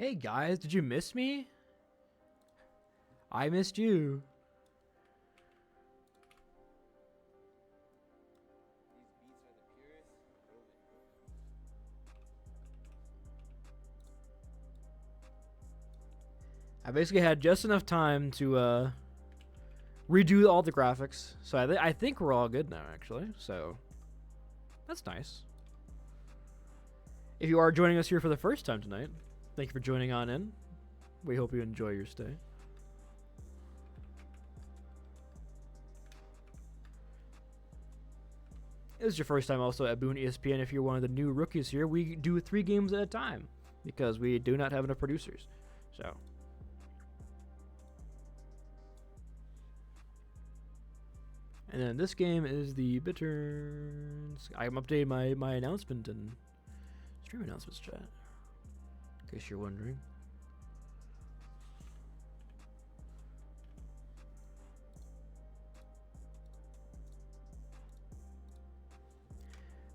Hey guys, did you miss me? I missed you. I basically had just enough time to redo all the graphics, so I think we're all good now, actually. So that's nice. If you are joining us here for the first time tonight, thank you for joining on in. We hope you enjoy your stay. This is your first time also at BOON1ESPN. If you're one of the new rookies here, we do 3 games at a time because we do not have enough producers. So. And then this game is the Bitterns. I'm updating my announcement and stream announcements chat, in case you're wondering.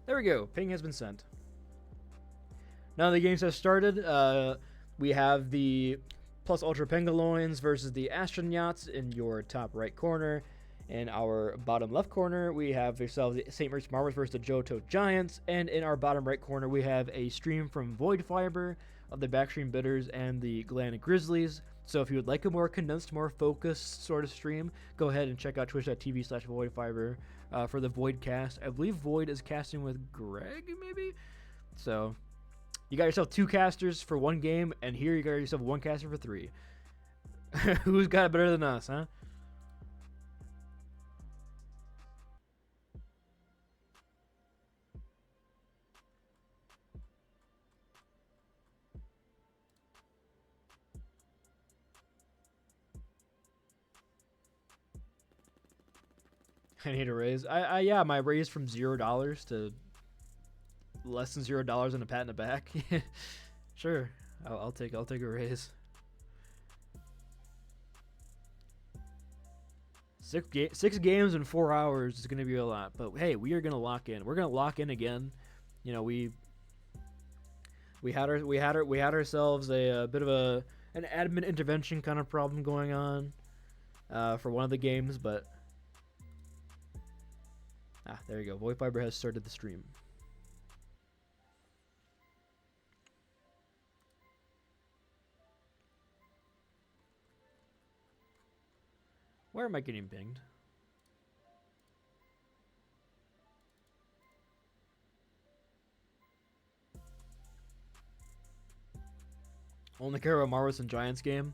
There we go. Ping has been sent. Now the games have started. We have the Plus Ultra Pangolins versus the Astronauts in your top right corner. In our bottom left corner, we have ourselves the St. Moritz Marbles versus the Johto Giants. And in our bottom right corner, we have a stream from Void Fiber of the Backstream Bitters and the Glen Grizzlies. So if you would like a more condensed, more focused sort of stream, go ahead and check out twitch.tv/VoidFiber for the Void cast. I believe Void is casting with Greg, maybe? So you got yourself 2 casters for 1 game, and here you got yourself 1 caster for 3. Who's got it better than us, huh? I need a raise. Yeah, my raise from $0 to less than $0 and a pat in the back. Sure, I'll take a raise. 6 games in 4 hours is gonna be a lot, but hey, we are gonna lock in. We're gonna lock in again. You know, we had ourselves a bit of an admin intervention kind of problem going on for one of the games, but. There you go. Void Fiber has started the stream. Where am I getting pinged? Only care about Marvels and Giants game.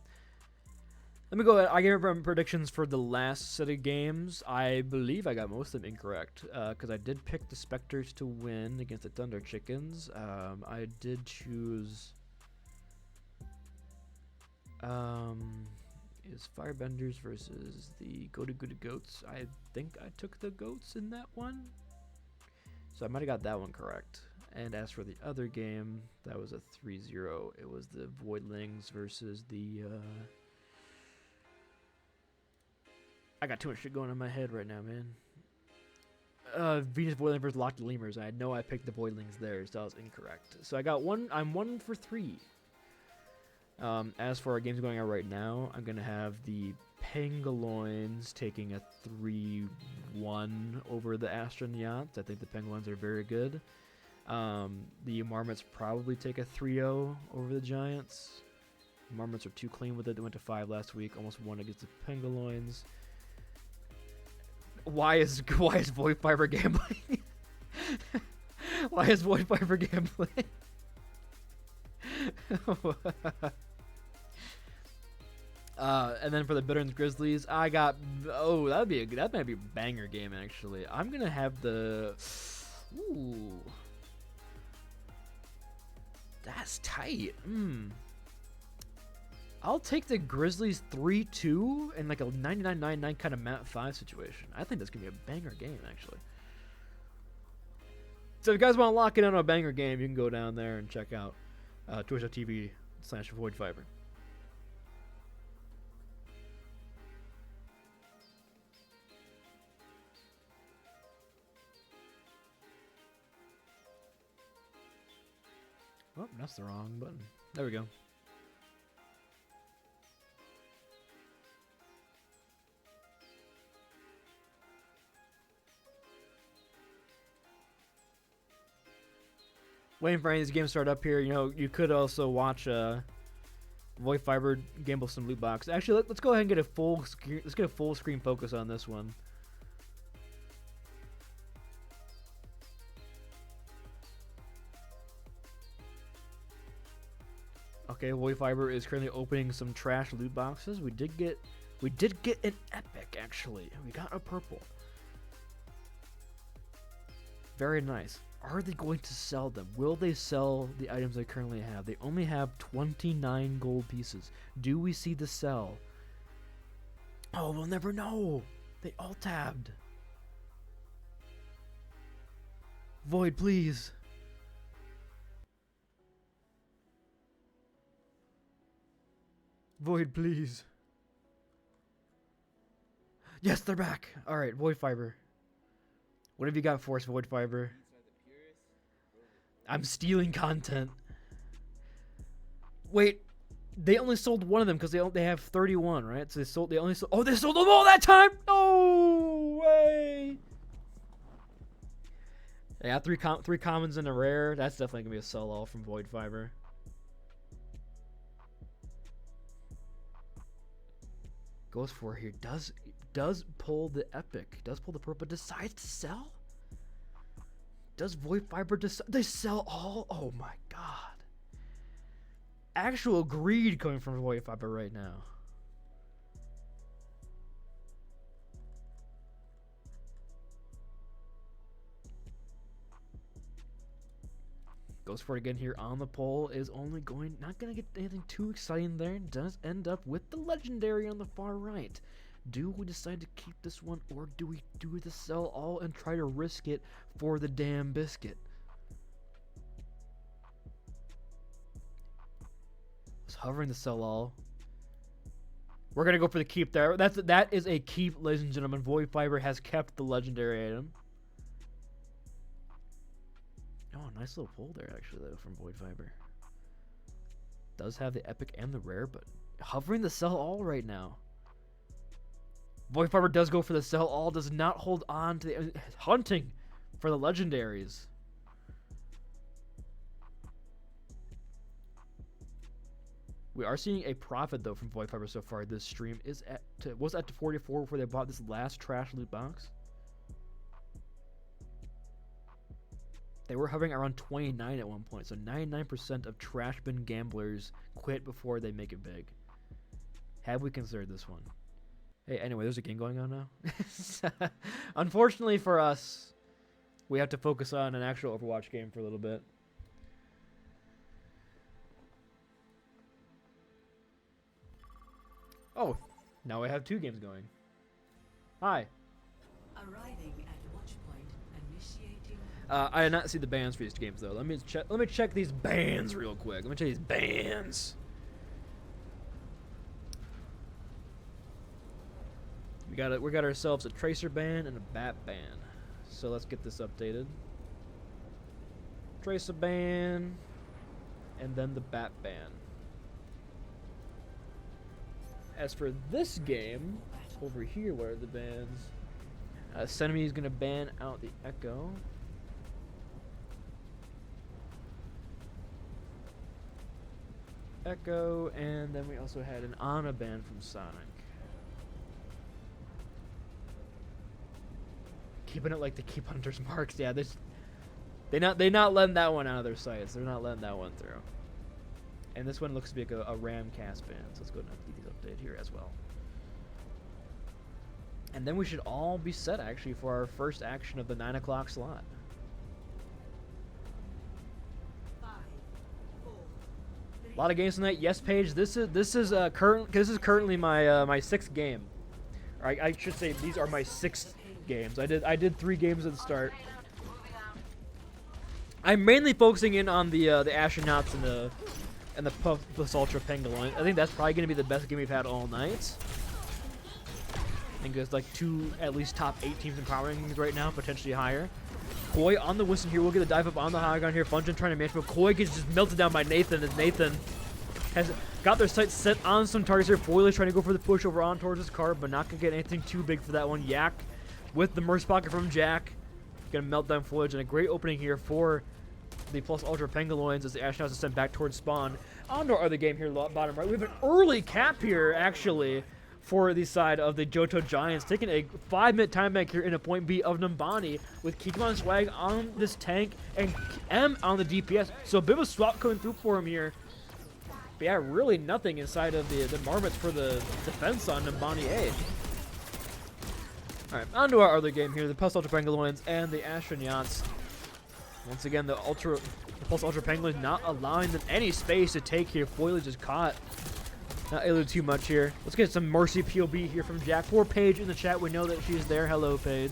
Let me go ahead. I gave predictions for the last set of games. I believe I got most of them incorrect because I did pick the Spectres to win against the Thunder Chickens. I did choose is Firebenders versus the Goody Goats. I think I took the Goats in that one, so I might have got that one correct. And as for the other game, that was a 3-0. It was the Voidlings versus the I got too much shit going on in my head right now, man. Venus Voidling versus Locked Lemurs. I know I picked the Voidlings there, so that was incorrect. So I got 1. I'm 1 for 3. As for our games going on right now, I'm gonna have the Pangolins taking a 3-1 over the Astronauts. I think the Pangolins are very good. The Marmots probably take a 3-0 over the Giants. The Marmots are too clean with it. They went to 5 last week, almost won against the Pangolins. Why is Void Fiber gambling? Why is Void Fiber gambling? And then for the Bitterns Grizzlies, I got that might be a banger game actually. I'm gonna have the that's tight. I'll take the Grizzlies 3-2 and like a 99-99 kind of map 5 situation. I think that's gonna be a banger game actually. So if you guys want to lock in on a banger game, you can go down there and check out twitch.tv/VoidFiber. Oh, that's the wrong button. There we go. Waiting for any of these games to start up here. You know, you could also watch Void Fiber gamble some loot box. Actually, let's go ahead and get a full screen. Let's get a full screen focus on this one. Okay, Void Fiber is currently opening some trash loot boxes. We did get an epic actually. We got a purple. Very nice. Are they going to sell them? Will they sell the items they currently have? They only have 29 gold pieces. Do we see the sell? Oh, we'll never know. They all tabbed. Void, please. Void, please. Yes, they're back. All right, Void Fiber. What have you got for us, Void Fiber? I'm stealing content. Wait, they only sold one of them because they have 31, right? So they only sold. Oh, they sold them all that time. No way. Yeah, three commons and a rare. That's definitely gonna be a sell-all from Void Fiber. Goes for here. Does pull the epic. Does pull the purple. Decides to sell. Does Void Fiber decide? They sell all? Oh my god. Actual greed coming from Void Fiber right now. Goes for it again here on the pole. Is only going, not going to get anything too exciting there. Does end up with the legendary on the far right. Do we decide to keep this one, or do we do the sell all and try to risk it for the damn biscuit? It's hovering the sell all. We're gonna go for the keep there. That is a keep, ladies and gentlemen. Void Fiber has kept the legendary item. Oh, nice little pull there actually though from Void Fiber. Does have the epic and the rare, but hovering the sell all right now. Void Fiber does go for the sell all, does not hold on to the hunting for the legendaries. We are seeing a profit though from Void Fiber so far. This stream was at 44 before they bought this last trash loot box. They were hovering around 29 at one point, so 99% of trash bin gamblers quit before they make it big. Have we considered this one? Hey, anyway, there's a game going on now. Unfortunately for us, we have to focus on an actual Overwatch game for a little bit. Oh, now I have 2 games going. Hi. Arriving at watch point, initiating. I did not see the bans for these games though. Let me check these bans real quick. Let me check these bans. We got ourselves a Tracer ban and a Bat ban. So let's get this updated. Tracer ban, and then the Bat ban. As for this game, over here, what are the bans? Senemi is gonna ban out the Echo. And then we also had an Ana ban from Sonic. Keeping it like the Keep Hunter's marks. Yeah, they not letting that one out of their sights. They're not letting that one through. And this one looks to be like a Ram cast ban. So let's go ahead and get these updated here as well. And then we should all be set actually for our first action of the 9 o'clock slot. 5, 4, 3. A lot of games tonight. Yes, Paige. This is currently my my 6th game. Or I should say these are my 6th games. I did 3 games at the start. I'm mainly focusing in on the astronauts and the Puff plus Ultra Pangolin. I think that's probably gonna be the best game we've had all night. I think there's like 2 at least top 8 teams in power rankings right now, potentially higher. Koi on the Wisdom here. We'll get a dive up on the high ground here. Fungeon trying to match, but Koi gets just melted down by Nathan as Nathan has got their sights set on some targets here. Foiler trying to go for the push over on towards his car, but not gonna get anything too big for that one. Yak with the Merce Pocket from Jack. Gonna melt down Foliage, and a great opening here for the Plus Ultra Pangaloins as the Astronauts are sent back towards spawn. On to our other game here, bottom right. We have an early cap here, actually, for the side of the Johto Giants, taking a 5-minute time bank here in a point B of Numbani with Kikimon Swag on this tank and M on the DPS. So a bit of a swap coming through for him here. But yeah, really nothing inside of the Marmots for the defense on Numbani A. Alright, on to our other game here, the Plus Ultra Pangaloins and the Astronauts. Once again, the Plus Ultra Pangaloins not allowing them any space to take here. Foliage is caught. Not able to do too much here. Let's get some Mercy POB here from Jack. For Paige in the chat, we know that she's there. Hello, Paige.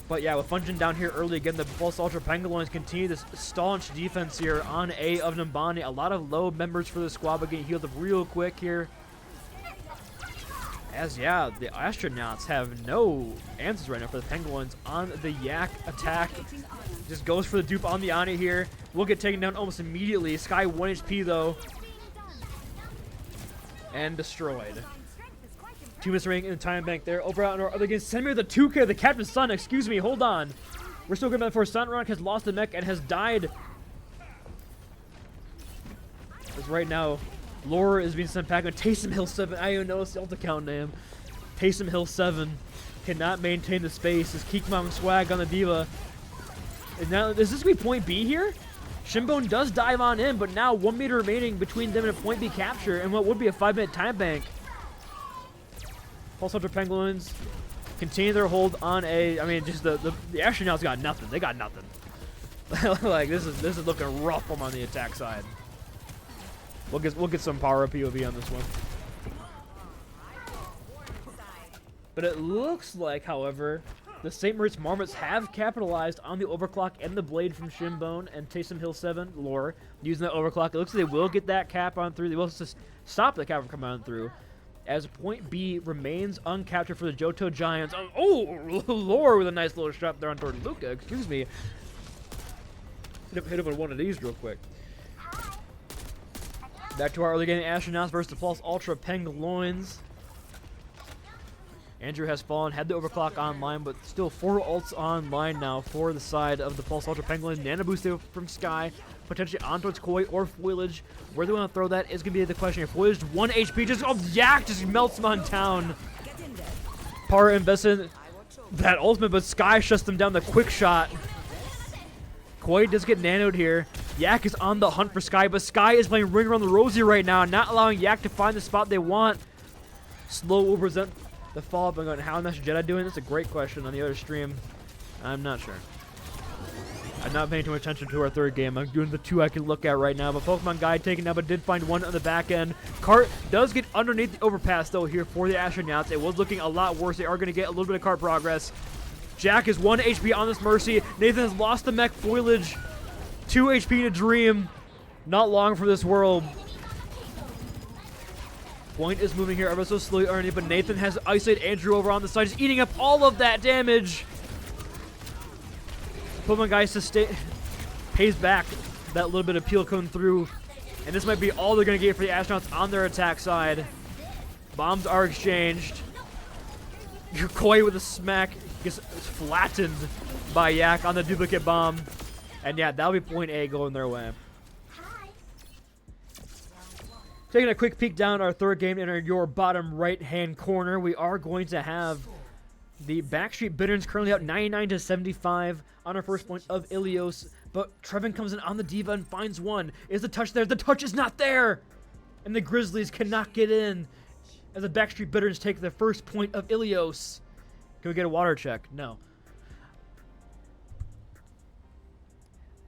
But yeah, with Function down here early again, the Plus Ultra Pangaloins continue this staunch defense here on A of Numbani. A lot of low members for the squad, but getting healed up real quick here. As, yeah, the Astronauts have no answers right now for the Penguins on the Yak attack. Just goes for the dupe on the Ani here. Will get taken down almost immediately. Sky 1 HP, though. And destroyed. 2 minutes ring in the time bank there. Over on our other game. Send me the 2K, the Captain's Son. Excuse me, hold on. We're still good for Sunrock has lost the mech and has died. Because right now, Laura is being sent back on Taysom Hill 7. I don't even know the ult account name. Taysom Hill 7 cannot maintain the space. His Kikimon Swag on the Diva. And now, is this going to be point B here? Shinbone does dive on in, but now 1 meter remaining between them and a point B capture and what would be a 5-minute time bank. Pulse Ultra Penguins continue their hold on A. I mean, just the Astronauts got nothing. They got nothing. Like, this is looking rough on the attack side. We'll get some power POV on this one. But it looks like, however, the St. Moritz Marmots have capitalized on the overclock and the blade from Shinbone and Taysom Hill 7 lore using that overclock. It looks like they will get that cap on through. They will just stop the cap from coming on through. As point B remains uncaptured for the Johto Giants. Oh, lore with a nice little shot there on toward Luca. Excuse me. Hit him with one of these real quick. Back to our early game, Astronauts versus the Plus Ultra Pangaloins. Andrew has fallen, had the overclock online, but still 4 ults online now for the side of the Plus Ultra Pangaloins. Nano boost from Sky, potentially on towards Koi or Foliage. Where they want to throw that is going to be the question. If Foliage 1 HP, just, oh, Yak just melts him on town. Power invested that ultimate, but Sky shuts them down the quick shot. Koi does get nanoed here. Yak is on the hunt for Sky, but Sky is playing Ring Around the Rosie right now, not allowing Yak to find the spot they want. Slow will present the follow-up. I'm going, how is Master Jedi doing? That's a great question on the other stream. I'm not sure. I'm not paying too much attention to our third game. I'm doing the 2 I can look at right now, but Pokemon Guide taken now, but did find one on the back end. Cart does get underneath the overpass, though, here for the Astronauts. It was looking a lot worse. They are going to get a little bit of cart progress. Jack is 1 HP on this Mercy. Nathan has lost the mech. Foliage 2 HP in a Dream. Not long for this world. Point is moving here ever so slowly, Ernie, but Nathan has isolated Andrew over on the side. He's eating up all of that damage. Pokemon Guy pays back that little bit of peel coming through. And this might be all they're going to get for the Astronauts on their attack side. Bombs are exchanged. Koi with a smack gets flattened by Yak on the duplicate bomb. And yeah, that'll be point A going their way. Taking a quick peek down our third game in your bottom right-hand corner, we are going to have the Backstreet Bitterns currently out 99-75 on our first point of Ilios. But Trevin comes in on the Diva and finds one. Is the touch there? The touch is not there! And the Grizzlies cannot get in as the Backstreet Bitterns take the first point of Ilios. Can we get a water check? No.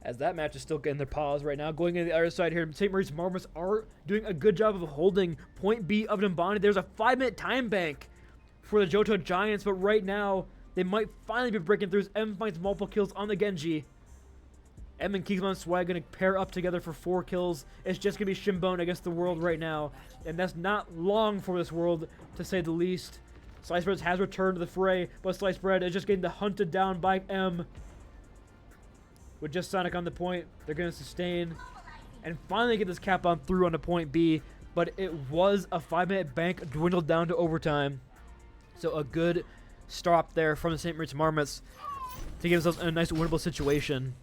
As that match is still getting their pause right now. Going into the other side here, St. Mary's Marmots are doing a good job of holding point B of Numbani. There's a 5-minute time bank for the Johto Giants, but right now, they might finally be breaking through as M finds multiple kills on the Genji. M and Kikimon Swag going to pair up together for 4 kills. It's just going to be Shinbone against the world right now, and that's not long for this world, to say the least. Sliced Bread has returned to the fray, but Sliced Bread is just getting hunted down by M. With just Sonic on the point, they're going to sustain and finally get this cap on through on the point B, but it was a 5-minute bank dwindled down to overtime. So a good stop there from the St. Moritz Marmots to to give themselves a nice winnable situation.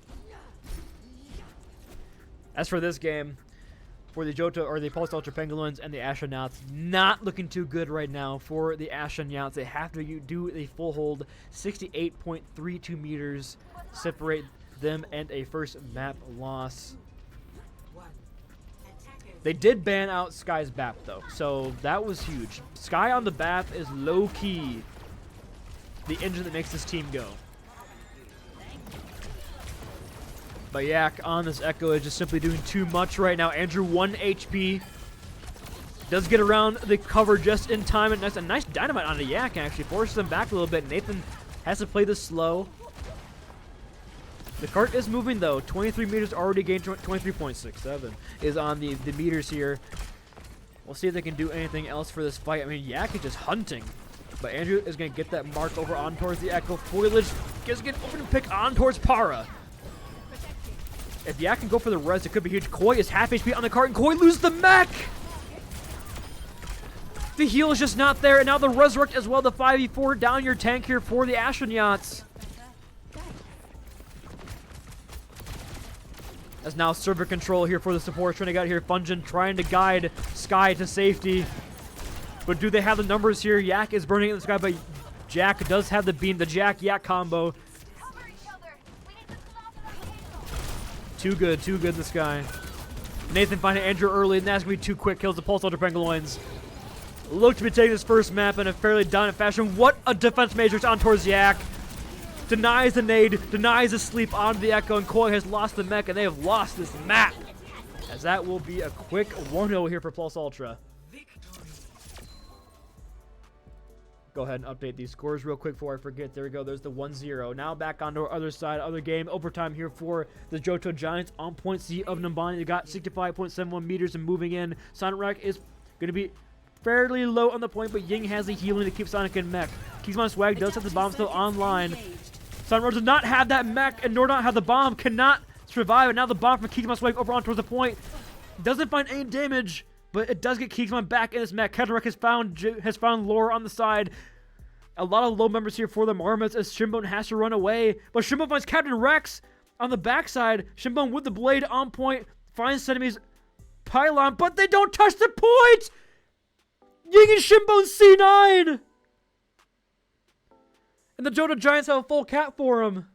As for this game, for the Johto or the Pulse Ultra Pangolins and the Astronauts, not looking too good right now for the Astronauts. They have to do a full hold, 68.32 meters separate them and a first map loss. They did ban out Sky's BAP though, so that was huge. Sky on the BAP is low key the engine that makes this team go. But Yak on this Echo is just simply doing too much right now. Andrew 1 HP. Does get around the cover just in time. And that's a nice dynamite on the Yak, actually. Forces him back a little bit. Nathan has to play this slow. The cart is moving, though. 23 meters already gained. 23.67 is on the meters here. We'll see if they can do anything else for this fight. I mean, Yak is just hunting. But Andrew is going to get that mark over on towards the Echo. Foliage is going to open and pick on towards Para. If Yak can go for the res, it could be huge. Koi is half HP on the cart, and Koi loses the mech! The heal is just not there, and now the Resurrect as well. The 5v4 down your tank here for the Astronauts. As now server control here for the support. Trying to get here. Funjin trying to guide Sky to safety. But do they have the numbers here? Yak is burning in the sky, but Jack does have the beam. The Jack-Yak combo. Too good in the sky. Nathan finding Andrew early, and that's going to be 2 quick kills. The Pulse Ultra Pangolins look to be taking this first map in a fairly dominant fashion. What a defense matrix on towards Yak. Denies the nade, denies the sleep onto the Echo, and Koi has lost the mech, and they have lost this map. As that will be a quick 1-0 here for Pulse Ultra. Go ahead and update these scores real quick before I forget. There we go. There's the 1-0. Now back onto our other side. Other game. Overtime here for the Johto Giants. On point C of Nambani. They got 65.71 meters and moving in. Sonic is going to be fairly low on the point, but Ying has the healing to keep Sonic in mech. Kizman Swag does have the bomb still online. Sonic does not have that mech and nor not have the bomb. Cannot survive. And now the bomb from Kizman Swag over on towards the point. Doesn't find any damage. But it does get Kizman back in his mech. Ketterek has found Lore on the side. A lot of low members here for the Marmots as Shimbone has to run away. But Shimbone finds Captain Rex on the backside. Shimbone with the blade on point. Finds enemies pylon, but they don't touch the point! Ying and Shimbone C9! And the Johto Giants have a full cap for him.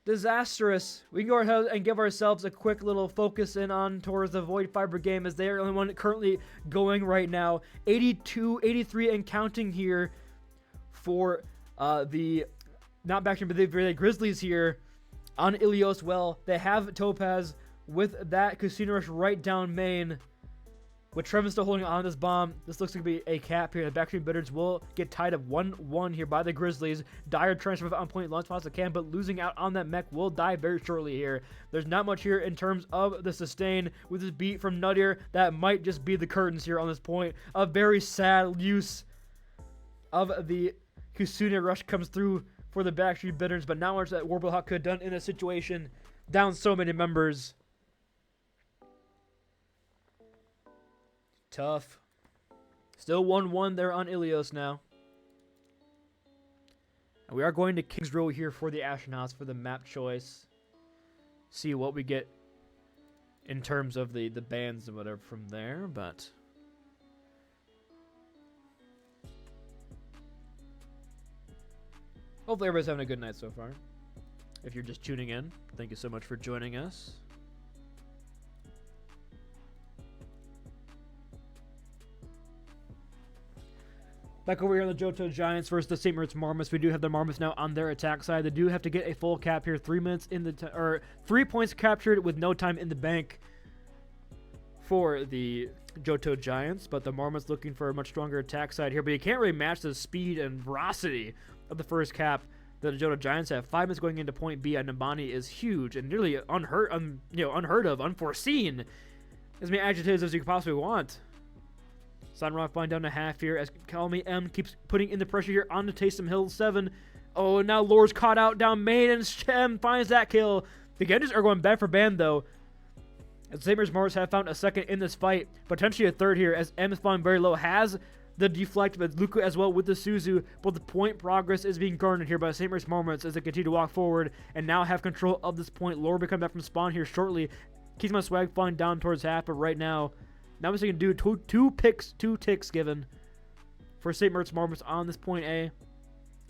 Disastrous. We can go ahead and give ourselves a quick little focus in on towards the Void Fiber game as they are the only one currently going right now. 82, 83 and counting here for the, not back to the Grizzlies here on Ilios. Well, they have Topaz with that Casino Rush right down main. With Trevin still holding on this bomb, this looks like to be a cap here. The backstreet Bitters will get tied up 1-1 here by the Grizzlies. Dire transfer on point, launch spots can, but losing out on that mech will die very shortly here. There's not much here in terms of the sustain with this beat from Nuttier. That might just be the curtains here on this point. A very sad use of the Kusuna Rush comes through for the backstreet Bitters, but not much that Warblehawk could have done in a situation down so many members. Tough. Still 1-1 there on Ilios now. And we are going to Kings Row here for the Astronauts for the map choice. See what we get in terms of the bans and whatever from there, but hopefully everybody's having a good night so far. If you're just tuning in, thank you so much for joining us. Back over here on the Johto Giants versus the St. Moritz Marmots. We do have the Marmots now on their attack side. They do have to get a full cap here. 3 minutes in the or 3 points captured with no time in the bank for the Johto Giants. But the Marmots looking for a much stronger attack side here. But you can't really match the speed and veracity of the first cap that the Johto Giants have. 5 minutes going into point B at Nambani is huge and nearly unheard of, unforeseen. As many adjectives as you could possibly want. Sunrock flying down to half here as Calmy M keeps putting in the pressure here on the Taysom Hill 7. Oh, and now Lore's caught out down main and Shem finds that kill. The Genders are going bad for ban though. As St. Martins have found a second in this fight, potentially a third here as M is flying very low, has the deflect, but Luca as well with the Suzu. But the point progress is being garnered here by St. Mary's Moments as they continue to walk forward and now have control of this point. Laura will be coming back from spawn here shortly. Keeps my swag falling down towards half, but right now we can do two ticks given for St. Mary's Moments on this point A.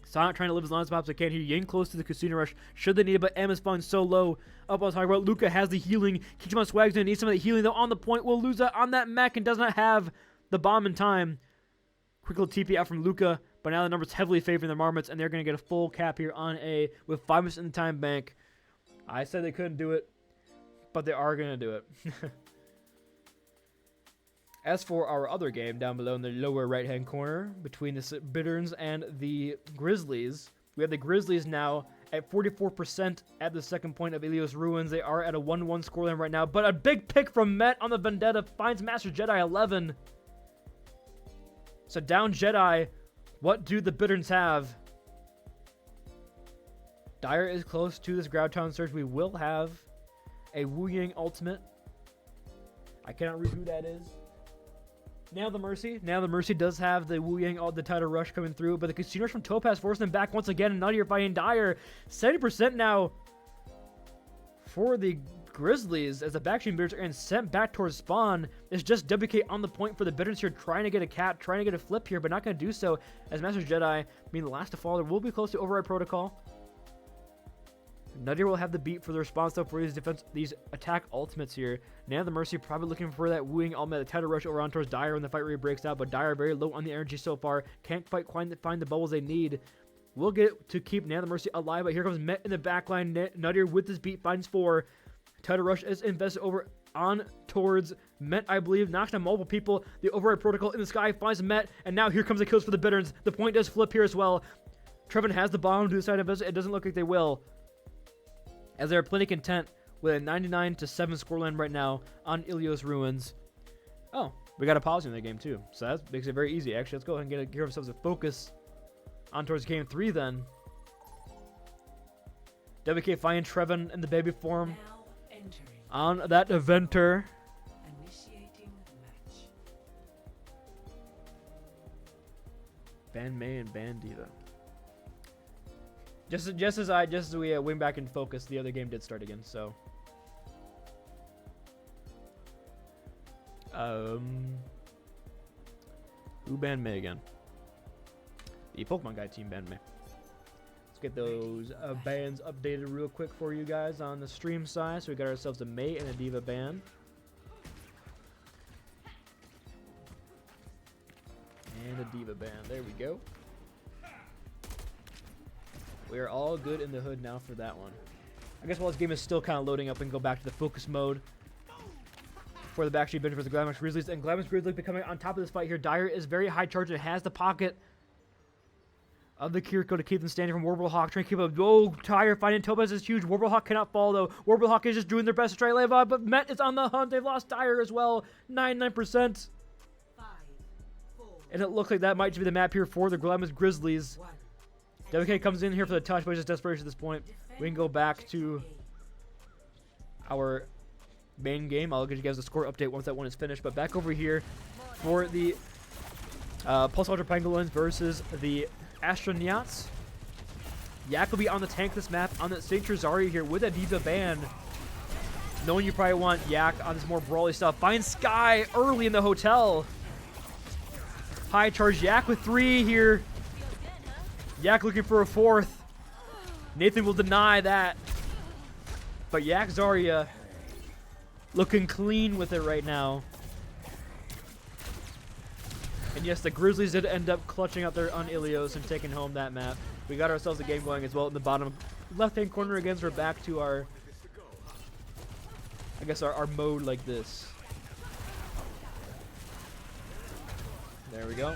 Sonic trying to live as long as possible as I can here. Getting close to the Casino Rush should they need it, but M is falling so low. Up I was talking about, Luca has the healing. Kichima Swag's going to need some of the healing, though, on the point. Will lose that on that mech and does not have the bomb in time. Quick little TP out from Luca, but now the numbers heavily favoring the Marmots, and they're going to get a full cap here on A with 5 minutes in the time bank. I said they couldn't do it, but they are going to do it. As for our other game down below in the lower right-hand corner between the Bitterns and the Grizzlies, we have the Grizzlies now at 44% at the second point of Ilios Ruins. They are at a 1-1 scoreline right now, but a big pick from Met on the Vendetta finds Master Jedi 11. So down Jedi, what do the Bitterns have? Dyer is close to this Graviton Surge. We will have a Wu Yang ultimate. I cannot read who that is. Now the Mercy. Now the Mercy does have the Wu Yang, the Tidal Rush coming through, but the Casino Rush from Topaz forcing them back once again, and now you're fighting Dyer. 70% now for the Grizzlies as the backstream Bitters are getting sent back towards spawn. It's just WK on the point for the Bitters here, trying to get a cap, trying to get a flip here, but not going to do so as Master Jedi, being the last to fall, there will be close to Override Protocol. Nuttier will have the beat for the response though for these attack ultimates here. Now the Mercy probably looking for that wooing ultimate, the Tidal Rush over on towards Dyer when the fight really breaks out, but Dyer very low on the energy so far. Can't quite find the bubbles they need. We'll get to keep Now the Mercy alive, but here comes Met in the backline. Nuttier with this beat finds 4. Tidal Rush is invested over on towards Met, I believe. Knocks down multiple people. The Override Protocol in the sky finds Met, and now here comes the kills for the Bitterns. The point does flip here as well. Trevin has the bomb to the side of us. It doesn't look like they will, as they're plenty content with a 99-7 scoreline right now on Ilios Ruins. Oh, we got a pause in the game too, so that makes it very easy. Actually, let's go ahead and give ourselves a focus on towards game 3 then. WK finding Trevin in the baby form on that Eventer. Initiating match. Ban May and Ban Diva. Just as we went back and focused, the other game did start again. So, who banned May again? The Pokemon Guy team banned May. Let's get those bans updated real quick for you guys on the stream side. So we got ourselves a May and a Diva ban. And a Diva ban. There we go. We are all good in the hood now for that one. I guess while this game is still kind of loading up and go back to the focus mode for the backstreet bench versus the Glamorous Grizzlies. And Glamorous Grizzlies becoming on top of this fight here. Dyer is very high charged and has the pocket of the Kiriko to keep them standing from Warblehawk. Trying to keep up. Oh, Dyer finding Topaz is huge. Warblehawk cannot fall though. Warblehawk is just doing their best to try to live on, but Met is on the hunt. They've lost Dyer as well. 99%. 5, 4, And it looks like that might just be the map here for the Glamorous Grizzlies. 1. WK comes in here for the touch, but it's just desperation at this point. We can go back to our main game. I'll give you guys a score update once that one is finished. But back over here for the Pulse Ultra Pangolins versus the Astronauts. Yak will be on the tank this map on the St. Trezari here with a Diva ban. Knowing you probably want Yak on this more brawly stuff. Find Sky early in the hotel. High charge Yak with 3 here. Yak looking for a 4th. Nathan will deny that. But Yak Zarya looking clean with it right now. And yes, the Grizzlies did end up clutching out there on Ilios and taking home that map. We got ourselves a game going as well in the bottom left-hand corner again. So we're back to our, I guess, our mode like this. There we go.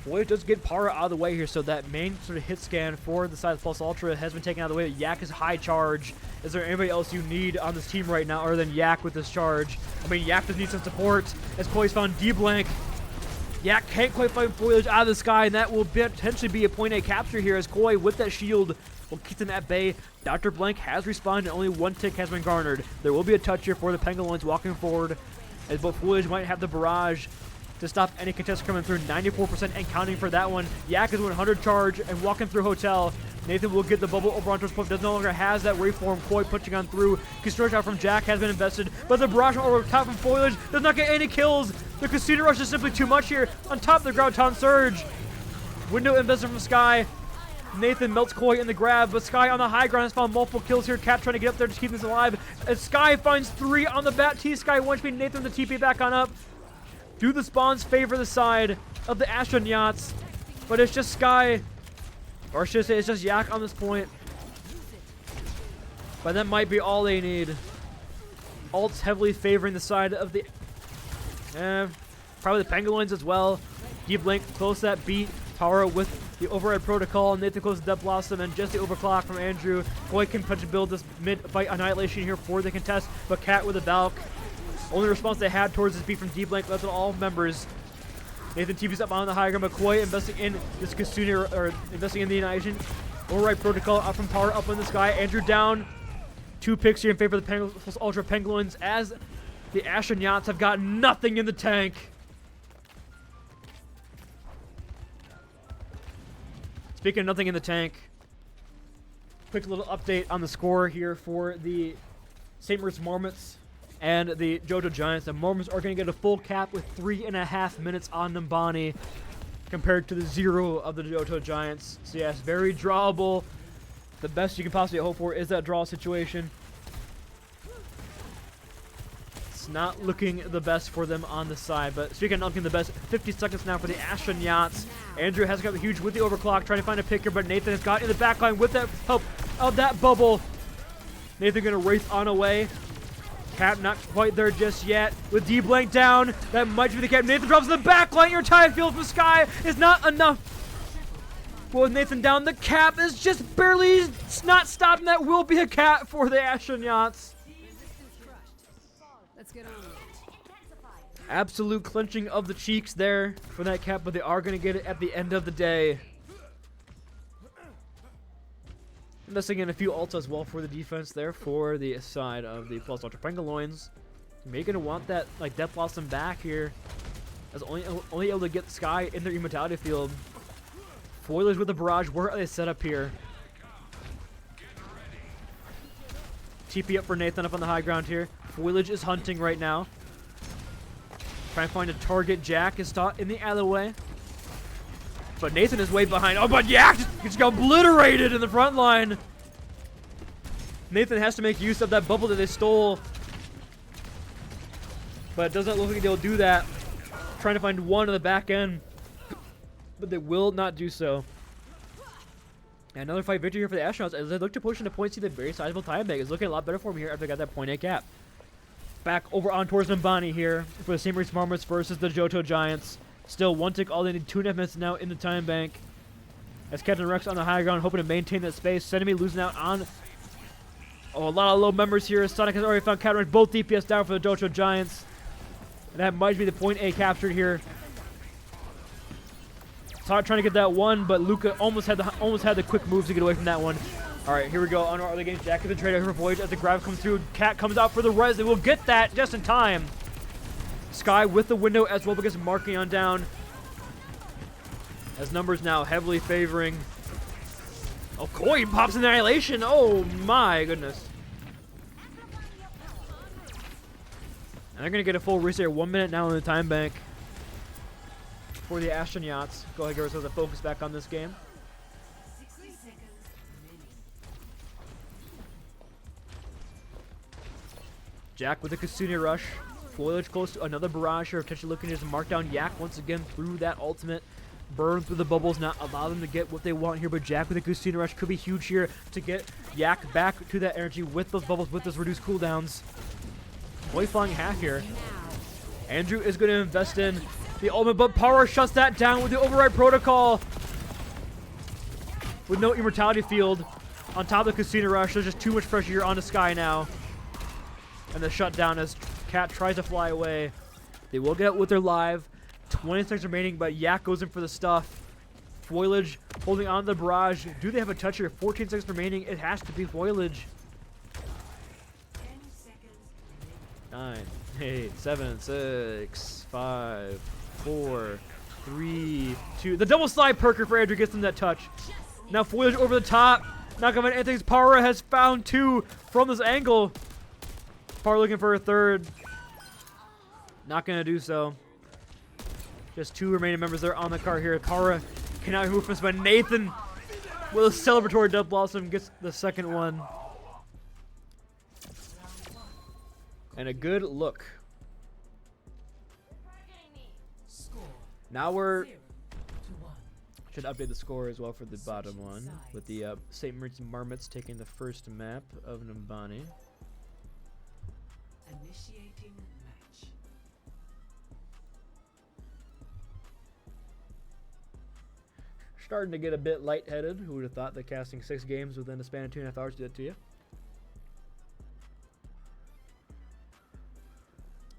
Boy, does get Para out of the way here, so that main sort of hit scan for the side of Pulse Ultra has been taken out of the way. Yak is high charge. Is there anybody else you need on this team right now other than Yak with this charge? I mean, Yak does need some support as Koi's found D-Blank. Yak can't quite find foliage out of the sky, and that will potentially be a point A capture here as Koi with that shield will keep them at bay. Dr. Blank has respawned and only 1 tick has been garnered. There will be a touch here for the Pangolins walking forward as both foliage might have the barrage to stop any contest coming through. 94% and counting for that one. Yak is 100 charge and walking through Hotel. Nathan will get the bubble over onto his point. Does no longer has that waveform. Koi punching on through. Construction out from Jack has been invested, but the barrage over top from Foliage does not get any kills. The Casino Rush is simply too much here. On top of the ground, Town Surge. Window invested from Sky. Nathan melts Koi in the grab, but Sky on the high ground has found multiple kills here. Cat trying to get up there to keep this alive. As Sky finds 3 on the bat. T-Sky one speed. Nathan the TP back on up. Do the spawns favor the side of the Astronauts? But it's just Sky. Or should I say it's just Yak on this point. But that might be all they need. Alt's heavily favoring the side of the... probably the Pangolins as well. Deep Link close to that beat. Tara with the override protocol. Nathan close to Death Blossom and just the overclock from Andrew. Koi can punch and build this mid-fight annihilation here for the contest. But Cat with a Valk. Only response they had towards this beat from Deep Link. That's all members. Nathan TV's up on the high ground, McCoy investing in this Kasuna, or investing in the Annihilation. Override protocol up from Power up in the sky. Andrew down. 2 picks here in favor of the Ultra Pangolins as the Astronauts have got nothing in the tank. Speaking of nothing in the tank, quick little update on the score here for the St. Moritz Marmots and the Johto Giants. The Mormons are going to get a full cap with 3.5 minutes on Numbani compared to the 0 of the Johto Giants. So yes, very drawable. The best you can possibly hope for is that draw situation. It's not looking the best for them on the side. But speaking of not looking the best, 50 seconds now for the Astronauts. Andrew has got the huge with the overclock, trying to find a pick here, but Nathan has got in the backline with that help of that bubble. Nathan going to race on away. Cap not quite there just yet. With D-Blank down, that might be the cap. Nathan drops in the back line. Your time field from Sky is not enough. But with Nathan down, the cap is just barely not stopping. That will be a cap for the Astronauts. Let's get on with it. Absolute clenching of the cheeks there for that cap, but they are going to get it at the end of the day. Investing in a few ults as well for the defense there for the side of the Plus Ultra Pangolins. Maybe going to want that like Death Blossom back here, as only able to get Sky in their immortality field. Foilers with the barrage. Where are they set up here? TP up for Nathan up on the high ground here. Foliage is hunting right now. Trying to find a target. Jack is caught in the alleyway. But Nathan is way behind. Oh, but Yak just got obliterated in the front line. Nathan has to make use of that bubble that they stole. But it doesn't look like they'll do that. Trying to find one on the back end. But they will not do so. And another fight victory here for the Astronauts as they look to push into point C. The very sizable time bank is looking a lot better for them here after they got that 0.8 cap. Back over on towards Numbani here for the St. Moritz Marmots versus the Johto Giants. Still one tick, all they need 2.5 minutes now in the time bank. As Captain Rex on the high ground hoping to maintain that space. Senemi losing out on a lot of low members here. Sonic has already found Captain Rex, both DPS down for the Johto Giants. And that might be the point A captured here. Todd trying to get that one, but Luca almost had the quick moves to get away from that one. All right, here we go on our other game. Jack has been traded for Voyage as the grab comes through. Cat comes out for the res. They will get that just in time. Sky with the window as well because marking on down. As numbers now heavily favoring. Oh, Koi pops in the Annihilation. Oh my goodness. And they're going to get a full reset. 1 minute now in the time bank for the Astronauts. Go ahead, give ourselves a focus back on this game. 60 seconds remaining. Jack with the Kasuna Rush. Foliage close to another barrage here. Potentially looking to just mark down Yak once again through that ultimate. Burn through the bubbles, not allow them to get what they want here. But Jack with the Kasuna Rush could be huge here to get Yak back to that energy with those bubbles, with those reduced cooldowns. Boy flying half here. Andrew is going to invest in the ultimate, but Power shuts that down with the override protocol. With no immortality field on top of the Kasuna Rush, there's just too much pressure here on the Sky now. And the shutdown as Cat tries to fly away. They will get out with their live. 20 seconds remaining, but Yak goes in for the stuff. Foliage holding on to the barrage. Do they have a touch here? 14 seconds remaining. It has to be Foliage. 10 seconds remaining. 9, 8, 7, 6, 5, 4, 3, 2. The double slide perker for Andrew gets him that touch. Now foliage over the top. Not gonna find anything. Para has found 2 from this angle. Para looking for a 3rd. Not gonna do so. Just 2 remaining members there on the car here. Para cannot move from this, but Nathan with a celebratory Death Blossom gets the 2nd one. And a good look. Now we're... Should update the score as well for the bottom one. With the St. Moritz Marmots taking the first map of Numbani. Initiating match. Starting to get a bit lightheaded. Who would have thought that casting 6 games within a span of 2.5 hours did that to you?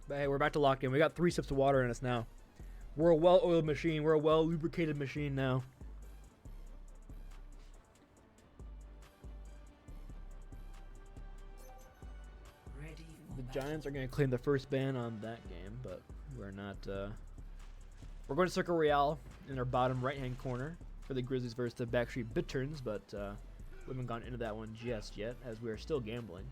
But hey, we're back to locked in. We got 3 sips of water in us now. We're a well-oiled machine. We're a well-lubricated machine now. Ready for The battle. Giants are going to claim the first ban on that game, but we're not. We're going to Circle Royale in our bottom right-hand corner for the Grizzlies versus the Backstreet Bitturns, but we haven't gone into that one just yet, as we are still gambling.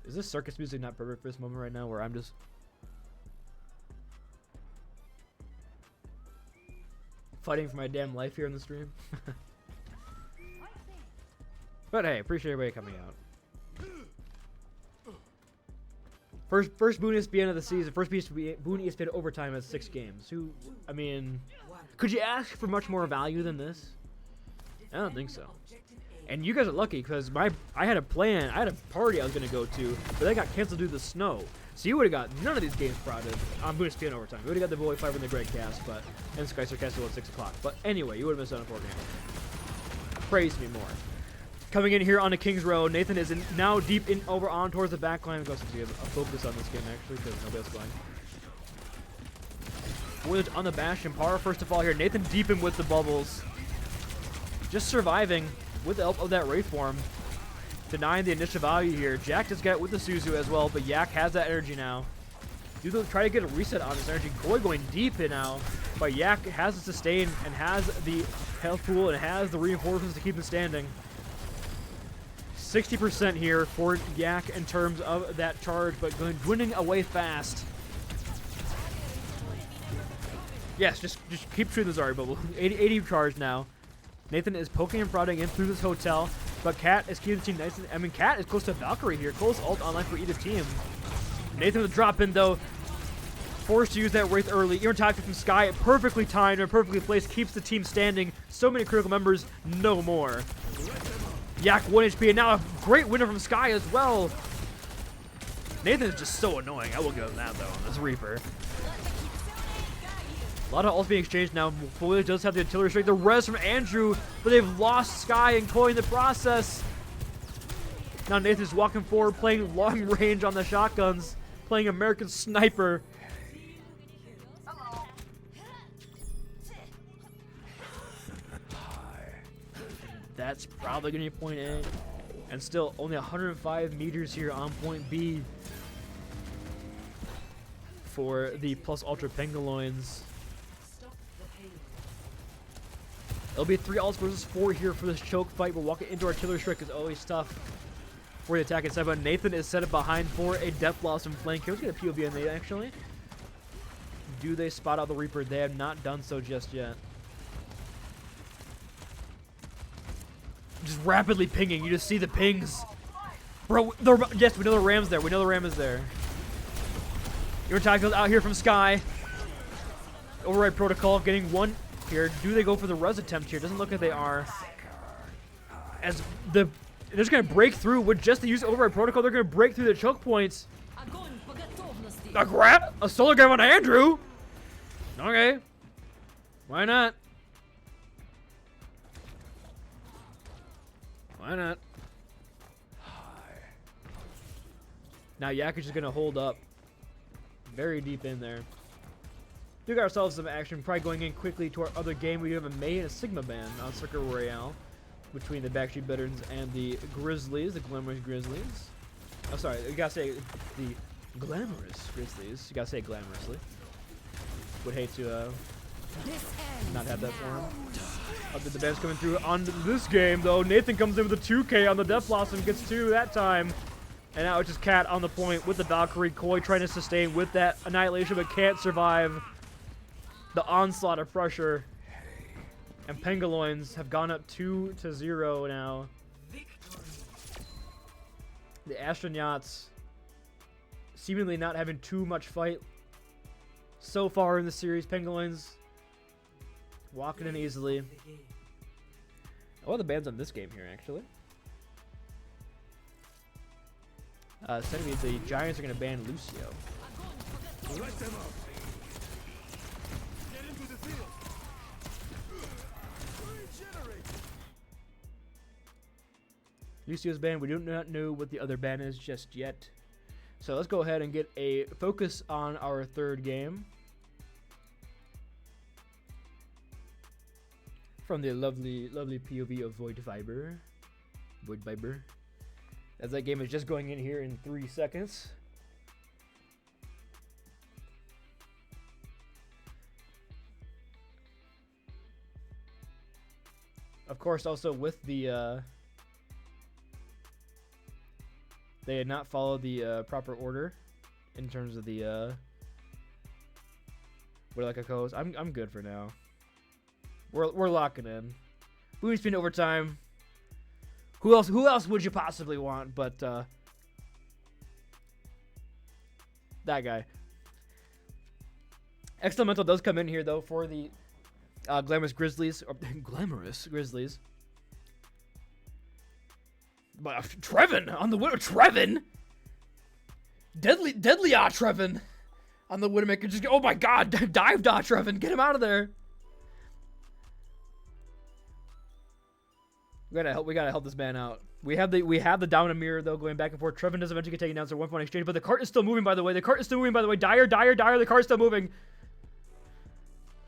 Is this circus music not perfect for this moment right now, where I'm just fighting for my damn life here in the stream? But hey, appreciate everybody coming out. First BOON1ESPN of the season. First BOON1ESPN overtime at 6 games. Who, I mean, could you ask for much more value than this? I don't think so. And you guys are lucky because I had a plan. I had a party I was gonna go to, but that got canceled due to the snow. So you would have got none of these games prodded on BOON1ESPN overtime. You would have got the Boy 5 and the Greg cast, but and Sky Sarcastic at 6 o'clock. But anyway, you would have missed out on 4 games. Praise me more. Coming in here on the Kings Road, Nathan is now deep in over on towards the back line. Goes to be a focus on this game actually because nobody else going. Foliage on the Bastion. Para first of all here. Nathan deep in with the bubbles. Just surviving with the help of that Wraith form. Denying the initial value here. Jack just got it with the Suzu as well, but Yak has that energy now. Do try to get a reset on his energy. Koi going deep in now, but Yak has the sustain and has the health pool and has the reinforcements to keep him standing. 60% here for Yak in terms of that charge, but dwindling away fast. Yes, just keep shooting the Zarya bubble. 80 charge now. Nathan is poking and prodding in through this hotel, but Cat is keeping the team nice. I mean, Cat is close to Valkyrie here. Close ult online for either team. Nathan with the drop in though, forced to use that Wraith early. Even tactic from Sky, perfectly timed and perfectly placed, keeps the team standing. So many critical members, no more. Yak 1 HP, and now a great winner from Sky as well. Nathan is just so annoying. I will give him that though on this Reaper. A lot of ults being exchanged now. Foliage does have the artillery strike. The res from Andrew, but they've lost Sky and Koi in the process. Now Nathan's walking forward, playing long range on the shotguns, playing American Sniper. That's probably going to be point A. And still only 105 meters here on point B for the plus ultra Pangaloins. It'll be 3 ults versus 4 here for this choke fight, but walking into artillery strike is always tough for the attack inside. But Nathan is set up behind for a Death Blossom flank. Here's going to POV in there actually. Do they spot out the Reaper? They have not done so just yet. Just rapidly pinging. You just see the pings. Bro, yes, we know the Ram's there. We know the Ram is there. Your attack goes out here from Sky. Override protocol getting 1 here. Do they go for the res attempt here? Doesn't look like they are. As they're just going to break through with just the use of override protocol. They're going to break through the choke points. A grab? A solar grab on Andrew? Okay. Why not? Why not? Now Yak is just going to hold up very deep in there. We got ourselves some action. Probably going in quickly to our other game. We have a May and a Sigma ban on Circuit Royale. between the Backstreet Veterans and the Grizzlies, the Glamorous Grizzlies. Oh, sorry, you gotta say the Glamorous Grizzlies. You gotta say it glamorously. Would hate to not have that for him. The band's coming through on this game, though. Nathan comes in with a 2K on the Death Blossom, gets 2 that time. And now it's just Cat on the point with the Valkyrie. Koi trying to sustain with that Annihilation, but can't survive the onslaught of pressure. And Pangaloins have gone up 2-0 now. The Astronauts seemingly not having too much fight so far in the series. Pangaloins walking in easily. Oh, the band's on this game here, actually. Essentially, the Giants are going to ban Lucio. Let them up. Get into the field. Regenerate. Lucio's ban. We do not know what the other ban is just yet. So let's go ahead and get a focus on our third game. From the lovely POV of Void Viber. As that game is just going in here in 3 seconds. Of course, also with the they had not followed the proper order in terms of the what like a co-host. I'm good for now. We're locking in. BOON1ESPN overtime. Who else would you possibly want but that guy? Excellamental does come in here though for the Glamorous Grizzlies, or Glamorous Grizzlies. But Trevin on the winner. Trevin, deadly Trevin on the Widowmaker. Just oh my God, dive Trevin, get him out of there. We gotta help this man out. We have the down a mirror though going back and forth. Trevin does eventually get taken down, so 1-point exchange. But the cart is still moving, by the way. Dire. The cart's still moving.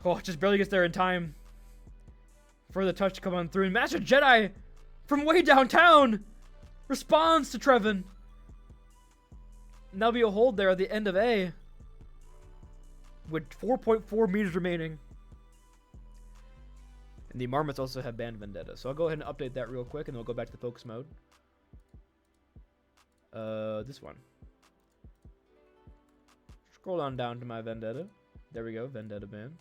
Oh, just barely gets there in time for the touch to come on through. And Master Jedi from way downtown responds to Trevin. And that'll be a hold there at the end of A with 4.4 meters remaining. And the Marmots also have banned Vendetta. So I'll go ahead and update that real quick, and then we'll go back to the focus mode. This one. Scroll on down to my Vendetta. There we go, Vendetta ban.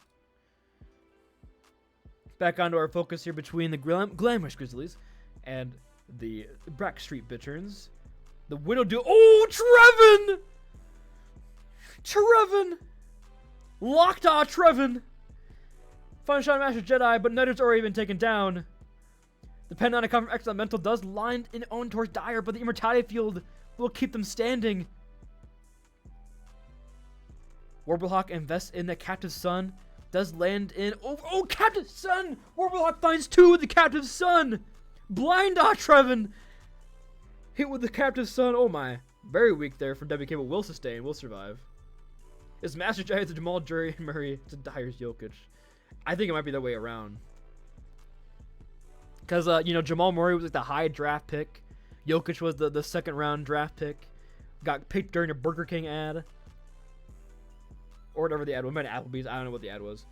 Back onto our focus here between the Glamorous Grizzlies and the Backstreet Bitterns. The Widow do. Oh, Trevin! Locked on Trevin! Final shot of Master Jedi, but Nutter's already been taken down. The Pendant from Excellent Mental does line in own towards Dire, but the Immortality Field will keep them standing. Warblehawk invests in the Captive Sun. Does land in... Oh, Captive Sun! Warblehawk finds 2 with the Captive Sun! Blind Trevin! Hit with the Captive Sun. Oh my. Very weak there from WK, but will sustain. Will survive. It's Master Jedi to Jamal Murray to Dire's Jokic. I think it might be the way around. Because, Jamal Murray was like the high draft pick. Jokic was the second round draft pick. Got picked during a Burger King ad. Or whatever the ad was. Maybe Applebee's. I don't know what the ad was.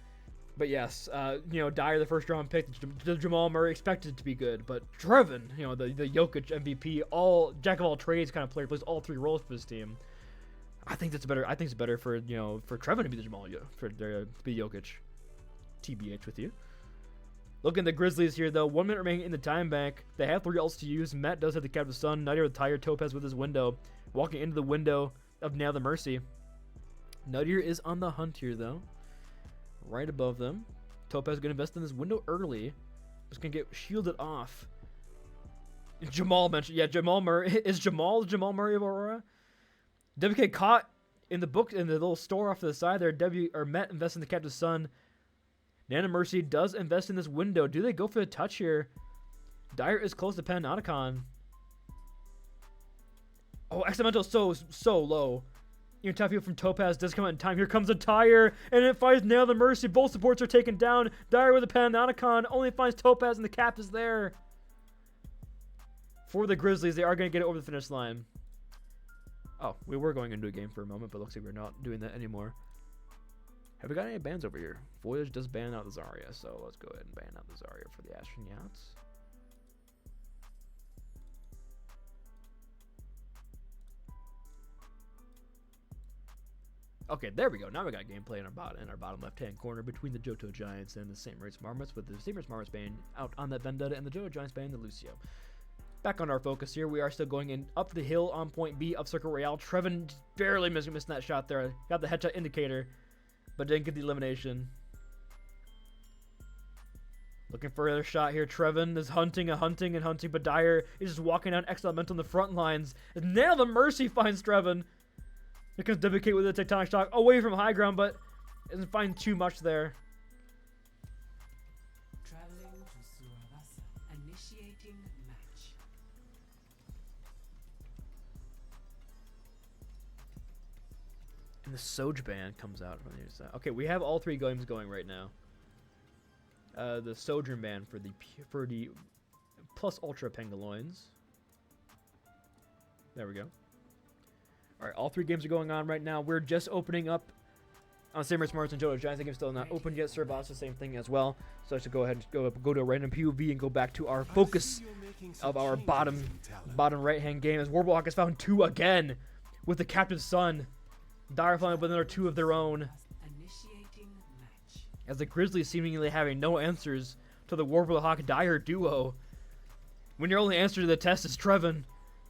But yes, Dyer, the first round pick. Jamal Murray expected to be good. But Trevin, the Jokic MVP, all jack of all trades kind of player, plays all 3 roles for this team. I think it's better. I think it's better for Trevin to be the to be Jokic. TBH with you. Looking at the Grizzlies here, though. 1 minute remaining in the time bank. They have 3 ults to use. Matt does have the Captive Sun. Nuttier with Tire. Topaz with his window. Walking into the window of Now the Mercy. Nuttier is on the hunt here, though. Right above them. Topaz is going to invest in this window early. Just going to get shielded off. Jamal mentioned. Yeah, Jamal Murray. Is Jamal Murray of Aurora? WK caught in the book in the little store off to the side there. Met invests in the Captive Sun. Nana Mercy does invest in this window. Do they go for the touch here? Dire is close to Panopticon. Oh, Excellamental is so low. Even tough from Topaz does come out in time. Here comes a Tire, and it finds Nail the Mercy. Both supports are taken down. Dire with a Panopticon only finds Topaz, and the cap is there. for the Grizzlies. They are going to get it over the finish line. Oh, we were going into a game for a moment, but looks like we're not doing that anymore. Have we got any bans over here? Voyage does ban out the Zarya, so let's go ahead and ban out the Zarya for the Astronauts. Okay, there we go. Now we got gameplay in our bottom left-hand corner between the Johto Giants and the St. Moritz Marmots, with the St. Moritz Marmots being out on that Vendetta and the Johto Giants being the Lucio. Back on our focus here, we are still going in up the hill on point B of Circle Royale. Trevin barely missing that shot there. Got the headshot indicator, but didn't get the elimination. Looking for another shot here. Trevin is hunting, but Dyer is just walking down X Elemental on the front lines. And now the Mercy finds Trevin. Here comes WK with a tectonic shock away from high ground, but doesn't find too much there. Traveling to Suravasa. Initiating match. And the Soj band comes out from the other side. Okay, we have all three games going right now. The Sojourn band for the plus ultra Pangaloins. There we go. All right, all three games are going on right now. We're just opening up on St. Moritz Marmots and Johto Giants. The game's still not open yet. Servos, the same thing as well. So I should go ahead and go to a random POV and go back to our focus of our bottom right-hand game, as Warblehawk has found 2 again with the Captive Sun. Dire following up with another 2 of their own. Initiating match. As the Grizzlies seemingly having no answers to the Warblehawk Dire duo. When your only answer to the test is Trevin,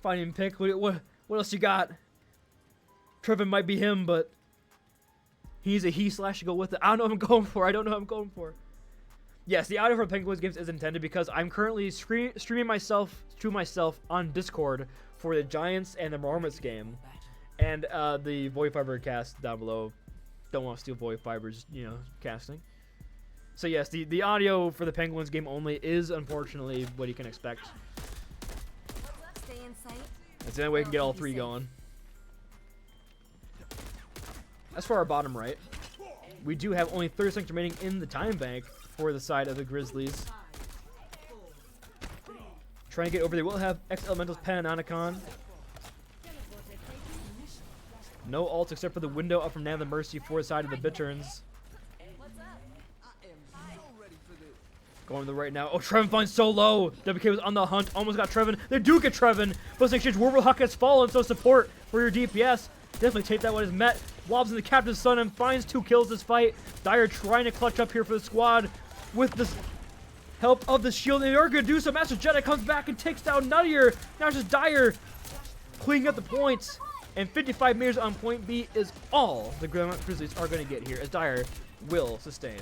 finding pick, what else you got? Trevin might be him, but he's a he/to go with it. I don't know what I'm going for. I don't know what I'm going for. Yes, the audio for Penguins games is intended because I'm currently streaming myself on Discord for the Giants and the Marmots game, and the Void Fiber cast down below. Don't want to steal Void Fiber's, casting. So yes, the audio for the Penguins game only is unfortunately what you can expect. Stay in sight. That's the only way we can get all three going. As for our bottom right, we do have only 30 seconds remaining in the time bank for the side of the Grizzlies. Trying to get over there. We'll have X Elemental's Pananonicon. No ults except for the window up from Now the Mercy for the side of the Bitterns. Going to the right now. Oh, Trevin finds so low. WK was on the hunt. Almost got Trevin. They do get Trevin. Plus exchange. Warblehawk has fallen, so support for your DPS. Definitely take that one as met. Wobs in the Captain's Sun and finds 2 kills this fight. Dyer trying to clutch up here for the squad with the help of the shield. And they are going to do so. Master Jedi comes back and takes down Nuttier. Now it's just Dyer cleaning up the points. And 55 meters on point B is all the Grizzlies are going to get here, as Dyer will sustain.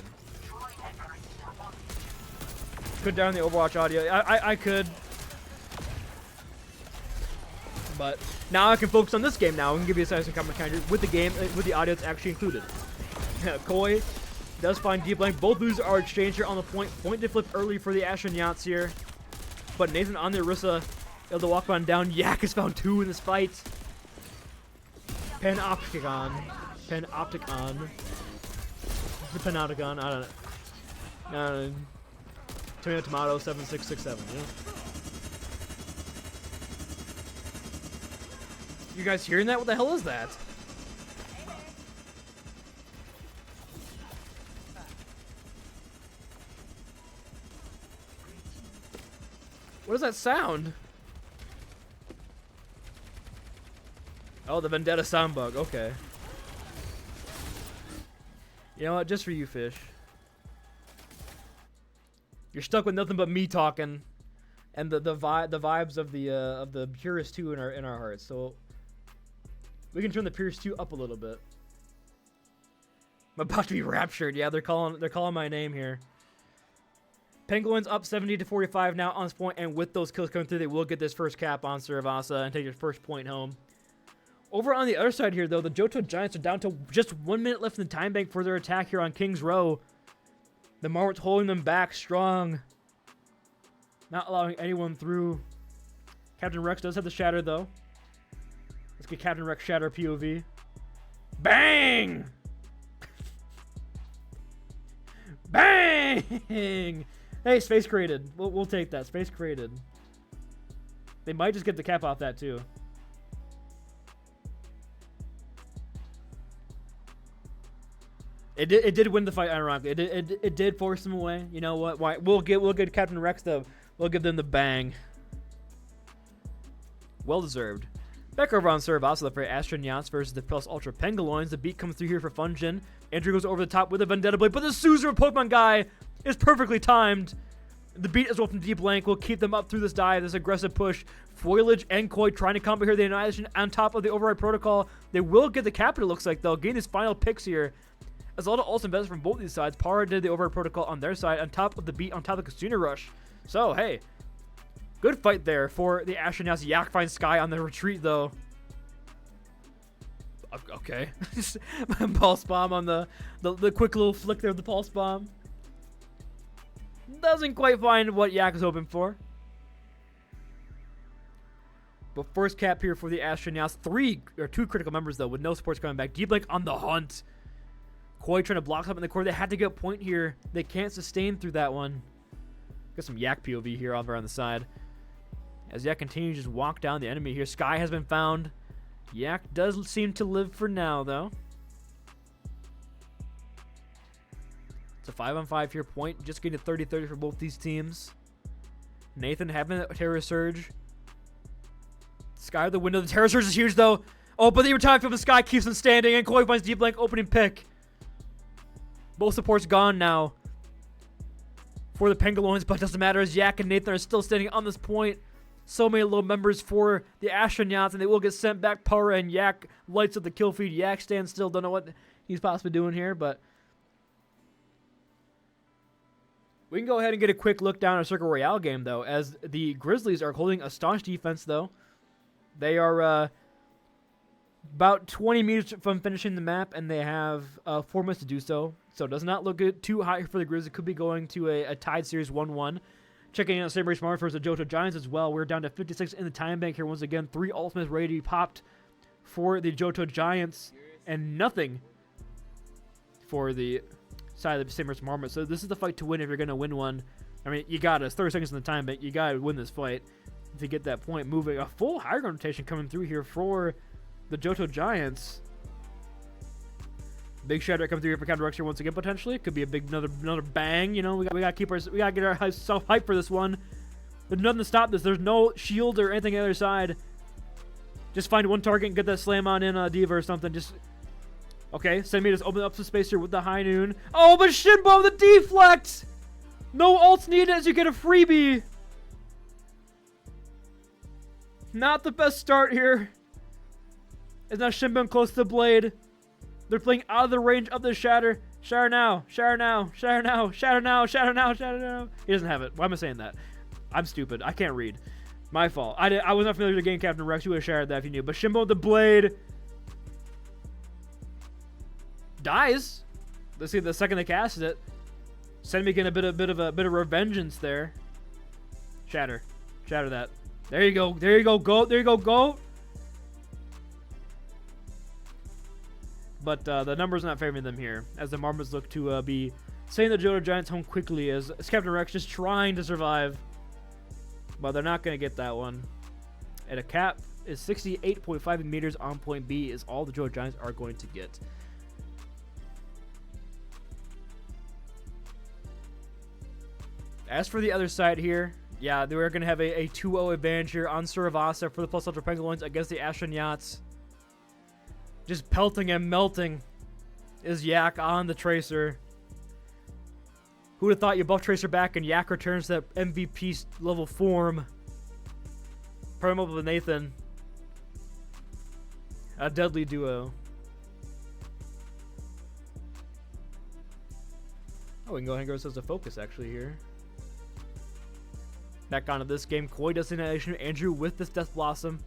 Could down the Overwatch audio. I could. But now I can focus on this game now. I can give you a size and comment counter with the game, with the audio that's actually included. Koi does find Deep Blank. Both losers are exchanged here on the point. Point to flip early for the Astronauts here. But Nathan on the Orisa able to walk on down. Yak has found 2 in this fight. Panopticon. The Panopticon. I don't know. Tomato 7667, you know? You guys hearing that? What the hell is that? What does that sound? Oh, the Vendetta sound bug. Okay. You know what? Just for you, Fish. You're stuck with nothing but me talking, and the vibes of the Purist 2 in our hearts. So we can turn the Purist 2 up a little bit. I'm about to be raptured. Yeah, they're calling my name here. Penguins up 70-45 now on this point, and with those kills coming through, they will get this first cap on Saravasa and take their first point home. Over on the other side here, though, the Johto Giants are down to just 1 minute left in the time bank for their attack here on King's Row. The Marmots holding them back strong. Not allowing anyone through. Captain Rex does have the Shatter, though. Let's get Captain Rex Shatter POV. Bang! Bang! Hey, space created. We'll take that. Space created. They might just get the cap off that too. It did win the fight, ironically. It did force them away. You know what? Why? We'll get Captain Rex though. We'll give them the bang. Well deserved. Back over on serve, also for Astronauts versus the Plus Ultra Pangaloins. The beat comes through here for Funjin. Andrew goes over the top with a Vendetta Blade, but the Suzer Pokemon guy is perfectly timed. The beat as well from Deep Blank will keep them up through this dive, this aggressive push. Foliage and Koi trying to combo here the Annihilation on top of the Override Protocol. They will get the cap, it looks like, though. Gain his final picks here. As a lot of ults invested from both these sides. Para did the Override Protocol on their side, on top of the beat, on top of the Kasuna Rush. So, hey, good fight there for the Astronauts. Yak finds Sky on the retreat, though. Okay. Pulse Bomb on the quick little flick there of the Pulse Bomb. Doesn't quite find what Yak is hoping for. But first cap here for the Astronauts. Two critical members, though, with no supports coming back. Deep Link on the hunt. Koi trying to block up in the corner. They had to get a point here. They can't sustain through that one. Got some Yak POV here over on the side. As Yak continues to just walk down the enemy here. Sky has been found. Yak does seem to live for now, though. It's a 5-on-5 here. Point just getting a 30-30 for both these teams. Nathan having a Terror Surge. Sky at the window. The Terror Surge is huge, though. Oh, but the time from the Sky keeps him standing, and Koi finds Deep Blank opening pick. Both supports gone now for the Pangaloins, but it doesn't matter as Yak and Nathan are still standing on this point. So many low members for the Astronauts, and they will get sent back. Para and Yak lights up the kill feed. Yak stands still. Don't know what he's possibly doing here, but we can go ahead and get a quick look down at Circle Royale game, though, as the Grizzlies are holding a staunch defense, though. They are about 20 meters from finishing the map, and they have 4 minutes to do so. So it does not look good, too high for the Grizzlies. It could be going to a tied series 1-1. Checking out Samurai Smart versus the Johto Giants as well. We're down to 56 in the time bank here once again. 3 ultimates ready to be popped for the Johto Giants, and nothing for the side of the Samurai Smart. So this is the fight to win if you're going to win one. I mean, you got us 30 seconds in the time bank. You got to win this fight to get that point moving. A full high ground rotation coming through here for the Johto Giants. Big shatter coming through here for Captain Rex here once again, potentially. Could be a big another bang. You know, we gotta get ourselves hyped for this one. There's nothing to stop this. There's no shield or anything on the other side. Just find one target and get that slam on in Diva or something. Just okay. Semi just open up some space here with the high noon. Oh, but Shinbo the deflect. No ults needed as you get a freebie. Not the best start here. Is now Shinbun close to the blade. They're playing out of the range of the shatter. Shatter now. Shatter now. Shatter now. Shatter now. Shatter now. Shatter now. He doesn't have it. Why am I saying that? I'm stupid. I can't read. My fault. I was not familiar with the game, Captain Rex. You would have shattered that if you knew. But Shinbo with the blade dies. Let's see the second they casted it. Senmi getting a bit of revengeance there. Shatter. Shatter that. There you go. There you go. Go. There you go. Go. But the numbers not favoring them here, as the Marmots look to be sending the Johto Giants home quickly, as Captain Rex just trying to survive. But they're not going to get that one. And a cap is 68.5 meters on point B is all the Johto Giants are going to get. As for the other side here, yeah, they were going to have a 2-0 advantage here on Suravasa for the Plus Ultra Pangaloins against the Astronauts. Just pelting and melting is Yak on the Tracer. Who would have thought you buff Tracer back and Yak returns to that MVP level form? Put him up with Nathan. A deadly duo. Oh, we can go ahead and go ourselves a focus actually here. Back onto this game. Koi does annihilation. Andrew with this Death Blossom.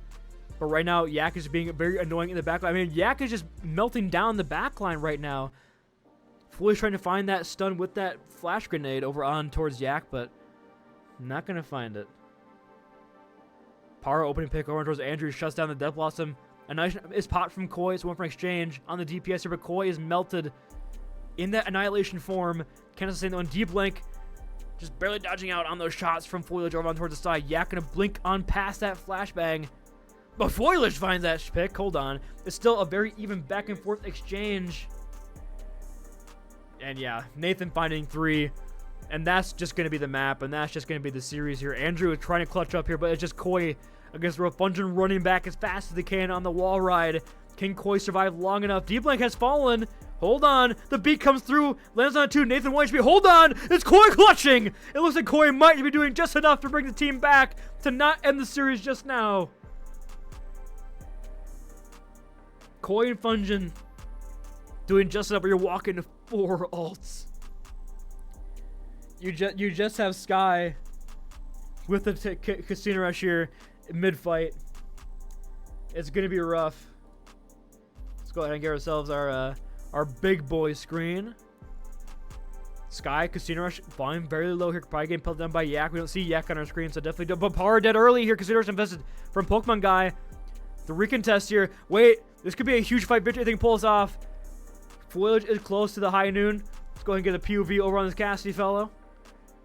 But right now, Yak is being very annoying in the backline. I mean, Yak is just melting down the backline right now. Fully's trying to find that stun with that flash grenade over on towards Yak, but not going to find it. Para opening pick over towards Andrew. Shuts down the Death Blossom. Annihilation is popped from Koi. It's one for exchange on the DPS here, but Koi is melted in that Annihilation form. Can't sustain that one. Deep Link Just barely dodging out on those shots from Foliage over on towards the side. Yak gonna blink on past that flashbang. But Foliage finds that pick. Hold on. It's still a very even back and forth exchange. And yeah, Nathan finding 3. And that's just going to be the map. And that's just going to be the series here. Andrew is trying to clutch up here. But it's just Koi against Refungent running back as fast as they can on the wall ride. Can Koi survive long enough? D-Blank has fallen. Hold on. The beat comes through. Lands on 2. Nathan 1 HP. Hold on. It's Koi clutching. It looks like Koi might be doing just enough to bring the team back to not end the series just now. Koi and Fungin doing just enough, but you're walking to 4 ults. You just have Sky with the Casino Rush here mid-fight. It's gonna be rough. Let's go ahead and get ourselves our big boy screen. Sky, Casino Rush, volume very low here. Probably getting pulled down by Yak. We don't see Yak on our screen, so definitely don't. But Power dead early here. Casino Rush invested from Pokemon Guy. The recontest here. Wait, this could be a huge fight. Victory, I think, pulls off. Foliage is close to the high noon. Let's go ahead and get a POV over on this Cassidy fellow.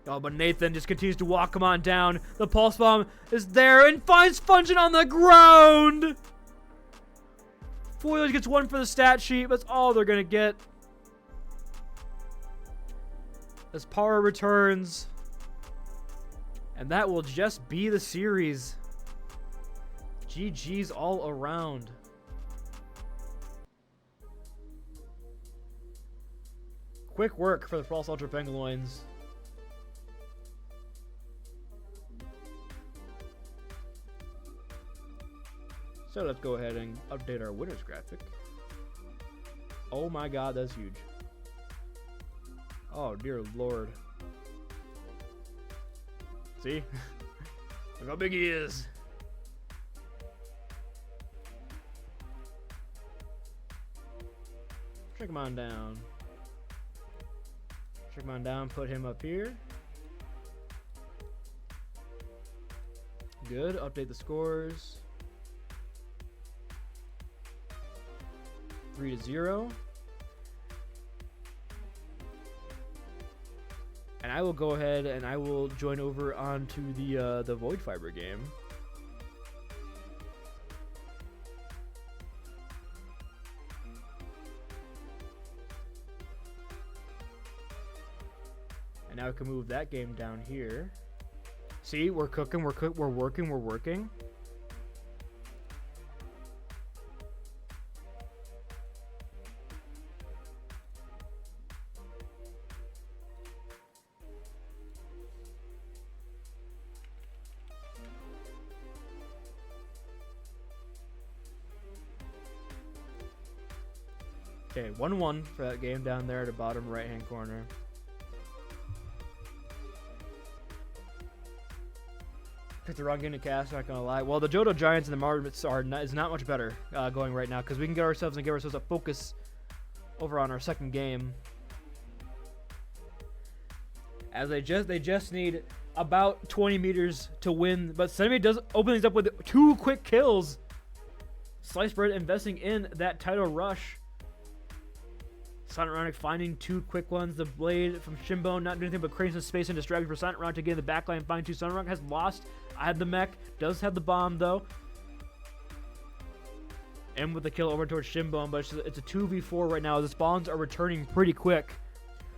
Oh, but Nathan just continues to walk him on down. The Pulse Bomb is there and finds Fungin on the ground. Foliage gets 1 for the stat sheet. That's all they're going to get. As Power returns. And that will just be the series. GG's all around. Quick work for the False Ultra Pangaloins. So let's go ahead and update our winners graphic. Oh my god, that's huge. Oh dear lord. See? Look how big he is. Check him on down. Check him on down, put him up here. Good, update the scores. 3-0. And I will go ahead and I will join over onto the Void Fiber game. And now we can move that game down here. See, we're cooking, we're working. Okay, 1-1 for that game down there at the bottom right-hand corner. Picked the wrong game to cast, not gonna lie. Well, the Johto Giants and the Marmits is not much better going right now because we can give ourselves a focus over on our second game. As they just need about 20 meters to win, but Senemi does open things up with 2 quick kills. Slice Bread investing in that title rush. Silent Ronic finding 2 quick ones. The blade from Shinbone not doing anything but creating some space and distraction for Silent Ronic to get in the backline and find 2. Silent Ronic has lost. I had the mech. Does have the bomb though. And with the kill over towards Shinbone, but it's a 2v4 right now. The spawns are returning pretty quick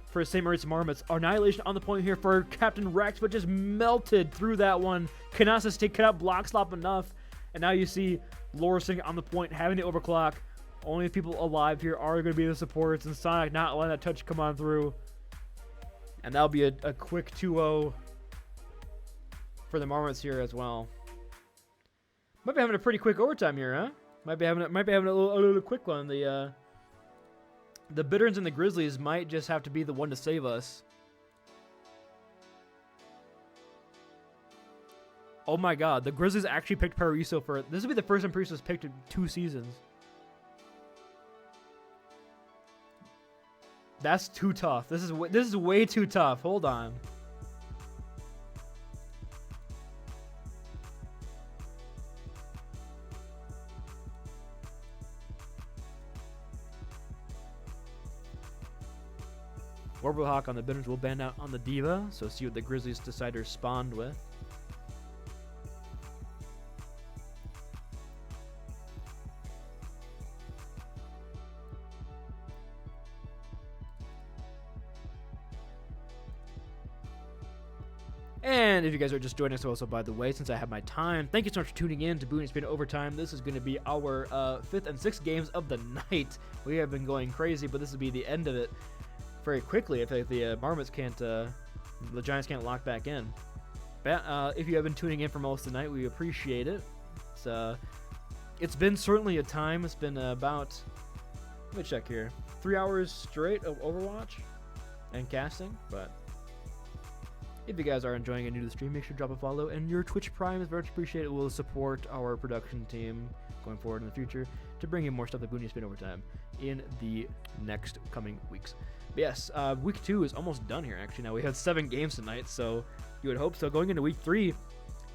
for St. Moritz Marmots. Annihilation on the point here for Captain Rex, but just melted through that one. Cannot block slop enough. And now you see Lorising on the point having the overclock. Only people alive here are going to be the supports, and Sonic not letting that touch come on through. And that'll be a quick 2-0 for the Marmots here as well. Might be having a pretty quick overtime here, huh? Might be having a little quick one. The Bitterns and the Grizzlies might just have to be the one to save us. Oh my god, the Grizzlies actually picked Paraiso for it. This will be the first time Paraiso's picked in 2 seasons. That's too tough. This is way too tough. Hold on. Orville on the Bitters will ban out on the Diva, so see what the Grizzlies decide to respond with. And if you guys are just joining us also, by the way, since I have my time, thank you so much for tuning in to BOON1ESPN Overtime. This is going to be our 5th and 6th games of the night. We have been going crazy, but this will be the end of it very quickly if the Marmots can't, the Giants can't lock back in. But if you have been tuning in for most of the night, we appreciate it. It's been certainly a time. It's been about, let me check here, 3 hours straight of Overwatch and casting, but if you guys are enjoying and new to the stream, make sure to drop a follow, and your Twitch Prime is very much appreciated. It will support our production team going forward in the future to bring in more stuff like BOON1ESPN Overtime in the next coming weeks. But yes, week 2 is almost done here, actually. Now we have 7 games tonight, so you would hope so. Going into week 3,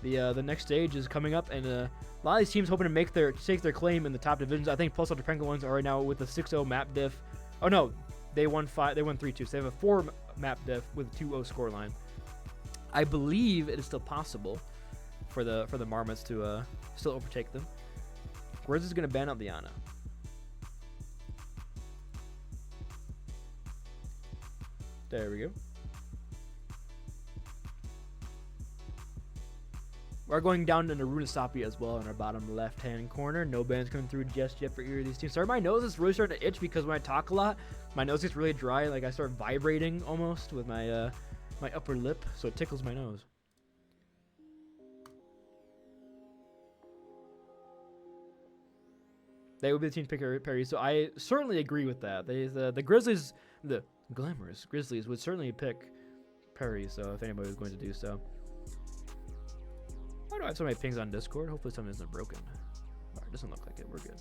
the next stage is coming up, and a lot of these teams hoping to take their claim in the top divisions. I think Plus Ultra Penguins are right now with a 6-0 map diff. Oh no, they won 3-2, so they have a 4 map diff with a 2-0 scoreline. I believe it is still possible for the Marmots to still overtake them. Where's this going to ban out the Ana? There we go. We're going down into Runasapi as well in our bottom left-hand corner. No bans coming through just yet for either of these teams. Sorry, my nose is really starting to itch because when I talk a lot, my nose gets really dry. Like I start vibrating almost with my my upper lip, so it tickles my nose. They would be the team to pick Perry, so I certainly agree with that. The Grizzlies, the glamorous Grizzlies, would certainly pick Perry, so if anybody was going to do so. Why do I have so many pings on Discord? Hopefully something isn't broken. Alright, doesn't look like it. We're good.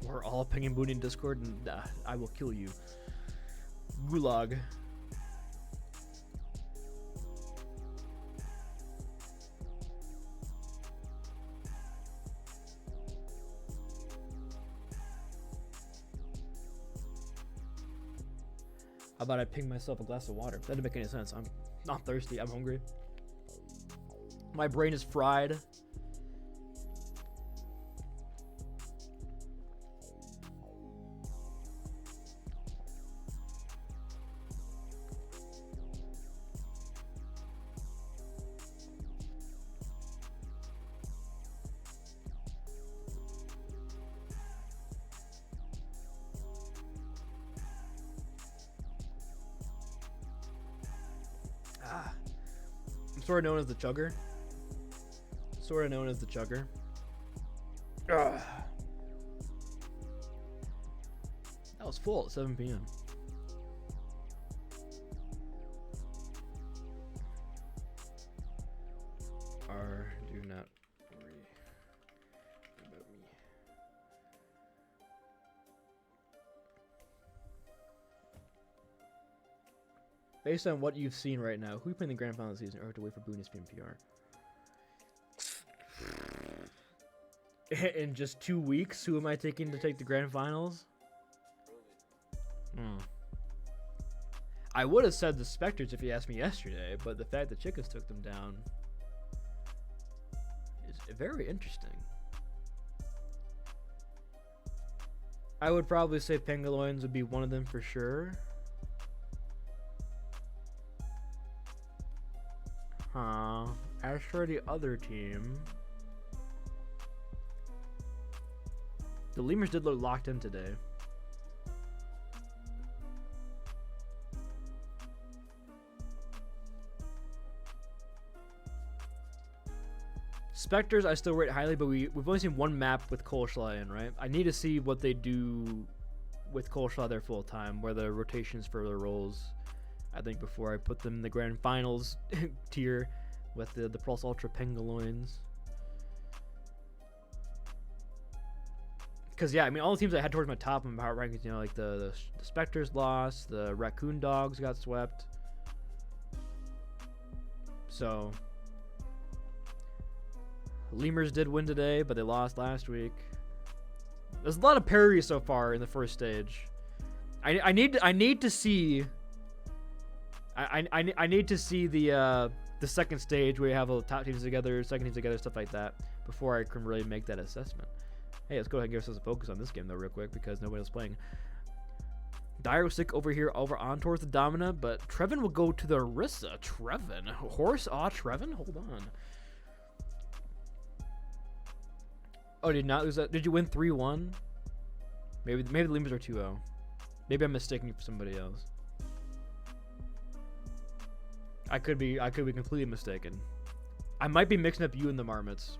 We're all pinging Boone in Discord, and I will kill you. Gulag. How about I ping myself a glass of water? That didn't make any sense. I'm not thirsty. I'm hungry. My brain is fried. Sort of known as the chugger. Sort of known as the chugger. Ugh. That was full at 7 p.m. Do not worry about me. Based on what you've seen right now, who are you playing the grand final this season, or have to wait for BOON1ESPN PR? In just 2 weeks, who am I taking to take the grand finals? I would have said the Spectres if you asked me yesterday, but the fact that Chicas took them down is very interesting. I would probably say Pangaloins would be one of them for sure. As for the other team, the Lemurs did look locked in today. Spectres I still rate highly, but we've only seen one map with Coleslaw in, right? I need to see what they do with Coleslaw there full time, where the rotations for their roles. I think before I put them in the grand finals tier with the Plus Ultra Pangaloins. Because yeah, I mean all the teams I had towards my top of my power rankings, you know, like the Spectres lost, the Raccoon Dogs got swept. So Lemurs did win today, but they lost last week. There's a lot of parity so far in the first stage. I need to see. I need to see the second stage where you have all the top teams together, second teams together, stuff like that, before I can really make that assessment. Hey, let's go ahead and give ourselves a focus on this game though, real quick, because nobody else playing. Dire will stick over here, over on towards the Domina, but Trevin will go to the Orisa. Trevin, horse, Trevin, hold on. Oh, did not lose that? Did you win 3-1? Maybe the Lemurs are 2-0. Maybe I'm mistaking you for somebody else. I could be completely mistaken. I might be mixing up you and the Marmots.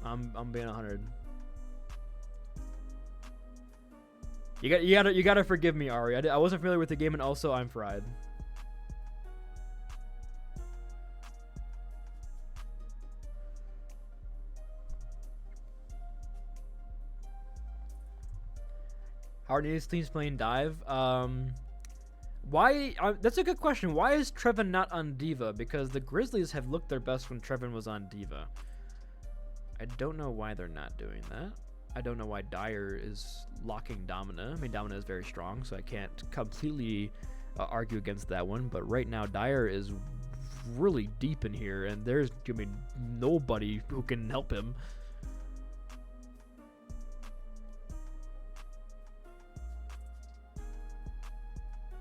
I'm being 100. You gotta forgive me, Ari. I wasn't familiar with the game, and also I'm fried. How are these teams playing dive? Why? That's a good question. Why is Trevin not on Diva? Because the Grizzlies have looked their best when Trevin was on Diva. I don't know why they're not doing that. I don't know why Dire is locking Domina. I mean, Domina is very strong, so I can't completely argue against that one. But right now, Dire is really deep in here, and there's nobody who can help him.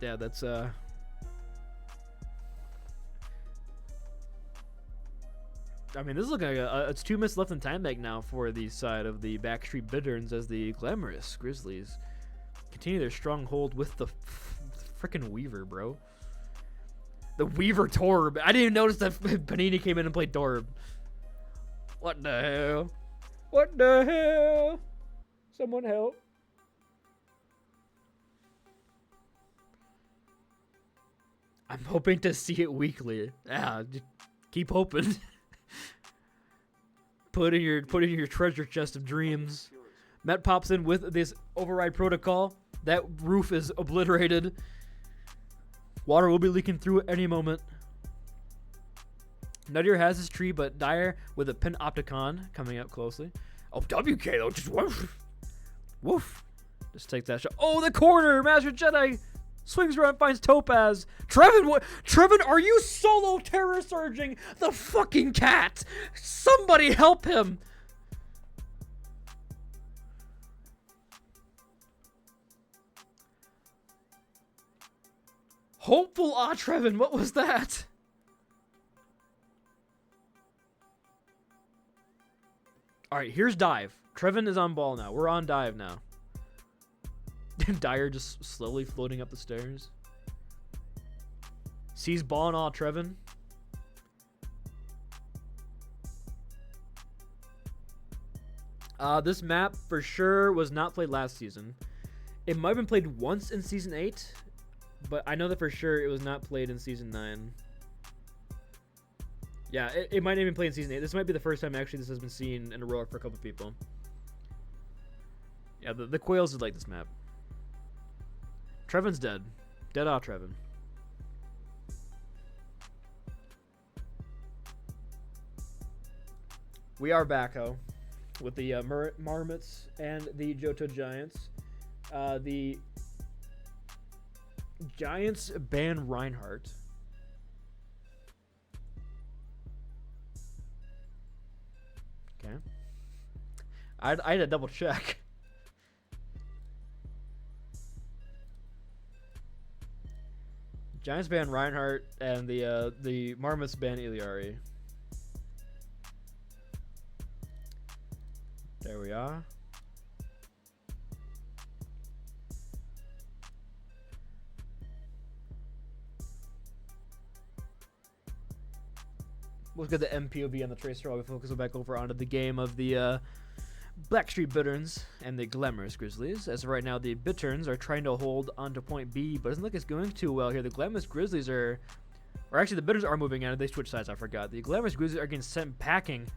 Yeah, that's I mean, this is looking like it's 2 minutes left in time bank now for the side of the Backstreet Bitterns as the Glamorous Grizzlies continue their strong hold with the freaking Weaver, bro. The Weaver Torb. I didn't even notice that Panini came in and played Torb. What the hell? What the hell? Someone help. I'm hoping to see it weekly. Yeah, just keep hoping. Put in your treasure chest of dreams. Met pops in with this override protocol. That roof is obliterated. Water will be leaking through at any moment. Nuttier has his tree, but Dire with a Panopticon coming up closely. Oh, WK though, just woof. Woof. Just take that shot. Oh, the corner! Master Jedi swings around, finds Topaz. Trevin, what? Trevin, are you solo terror surging the fucking cat? Somebody help him! Hopeful Trevin, what was that? Alright, here's dive. Trevin is on ball now. We're on dive now. Dire just slowly floating up the stairs. Sees ball and Trevin. This map for sure was not played last season. It might have been played once in Season 8, but I know that for sure it was not played in Season 9. Yeah, it might not even play in Season 8. This might be the first time actually this has been seen in a row for a couple people. Yeah, the Quails did like this map. Trevin's dead. Dead Trevin. We are back, with the Marmots and the Johto Giants. The Giants ban Reinhardt. Okay. I had to double check. Giants ban Reinhardt and the Marmots ban Iliari. There we are. We'll get the MPOV on the tracer while we focus back over onto the game of the Blackstreet Bitterns and the Glamorous Grizzlies. As of right now, the Bitterns are trying to hold onto point B, but it doesn't look it's going too well here. The Glamorous Grizzlies or actually the Bitterns are moving on. They switch sides, I forgot. The Glamorous Grizzlies are getting sent packing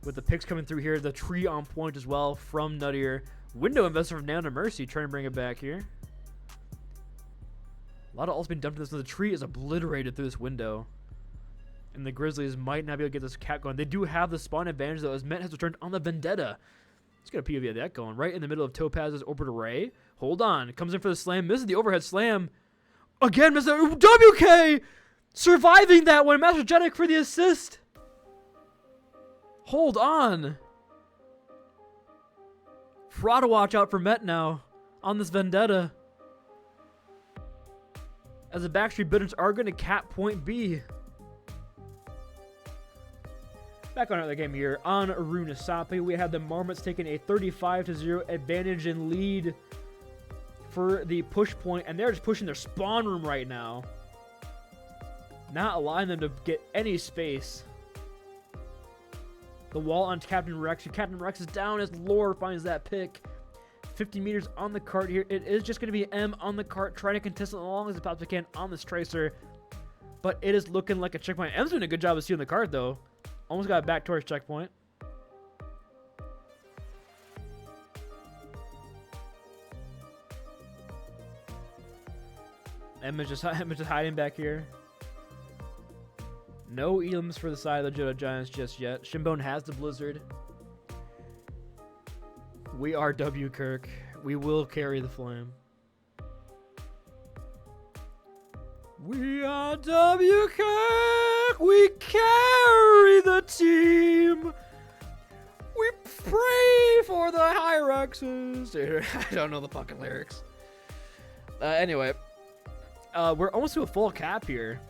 with the picks coming through here. The tree on point as well from Nuttier. Window investor from Down to Mercy trying to bring it back here. A lot of ults being dumped in this. The tree is obliterated through this window. And the Grizzlies might not be able to get this cap going. They do have the spawn advantage, though, as Met has returned on the Vendetta. Let's get a POV of that going. Right in the middle of Topaz's orbit array. Hold on. Comes in for the slam. Misses the overhead slam. Again, Mr. WK! Surviving that one. Master Jedi for the assist. Hold on. Fraud to watch out for Met now on this Vendetta. As the Backstreet Bitters are going to cap point B. Back on another game here on Runesapi, we have the Marmots taking a 35-0 advantage and lead for the push point, and they're just pushing their spawn room right now, not allowing them to get any space. The wall on Captain Rex. Captain Rex is down as Lore finds that pick. 50 meters on the cart here. It is just going to be M on the cart, trying to contest it as long as it possibly can on this Tracer, but it is looking like a checkpoint. M's doing a good job of stealing the cart, though. Almost got back towards checkpoint. Emma's just hiding back here. No elims for the side of the Jedi Giants just yet. Shinbone has the Blizzard. We are W Kirk. We will carry the flame. We are W Kirk. We carry the team. We pray for the Hyrexes. Dude, I don't know the fucking lyrics. Anyway, we're almost to a full cap here.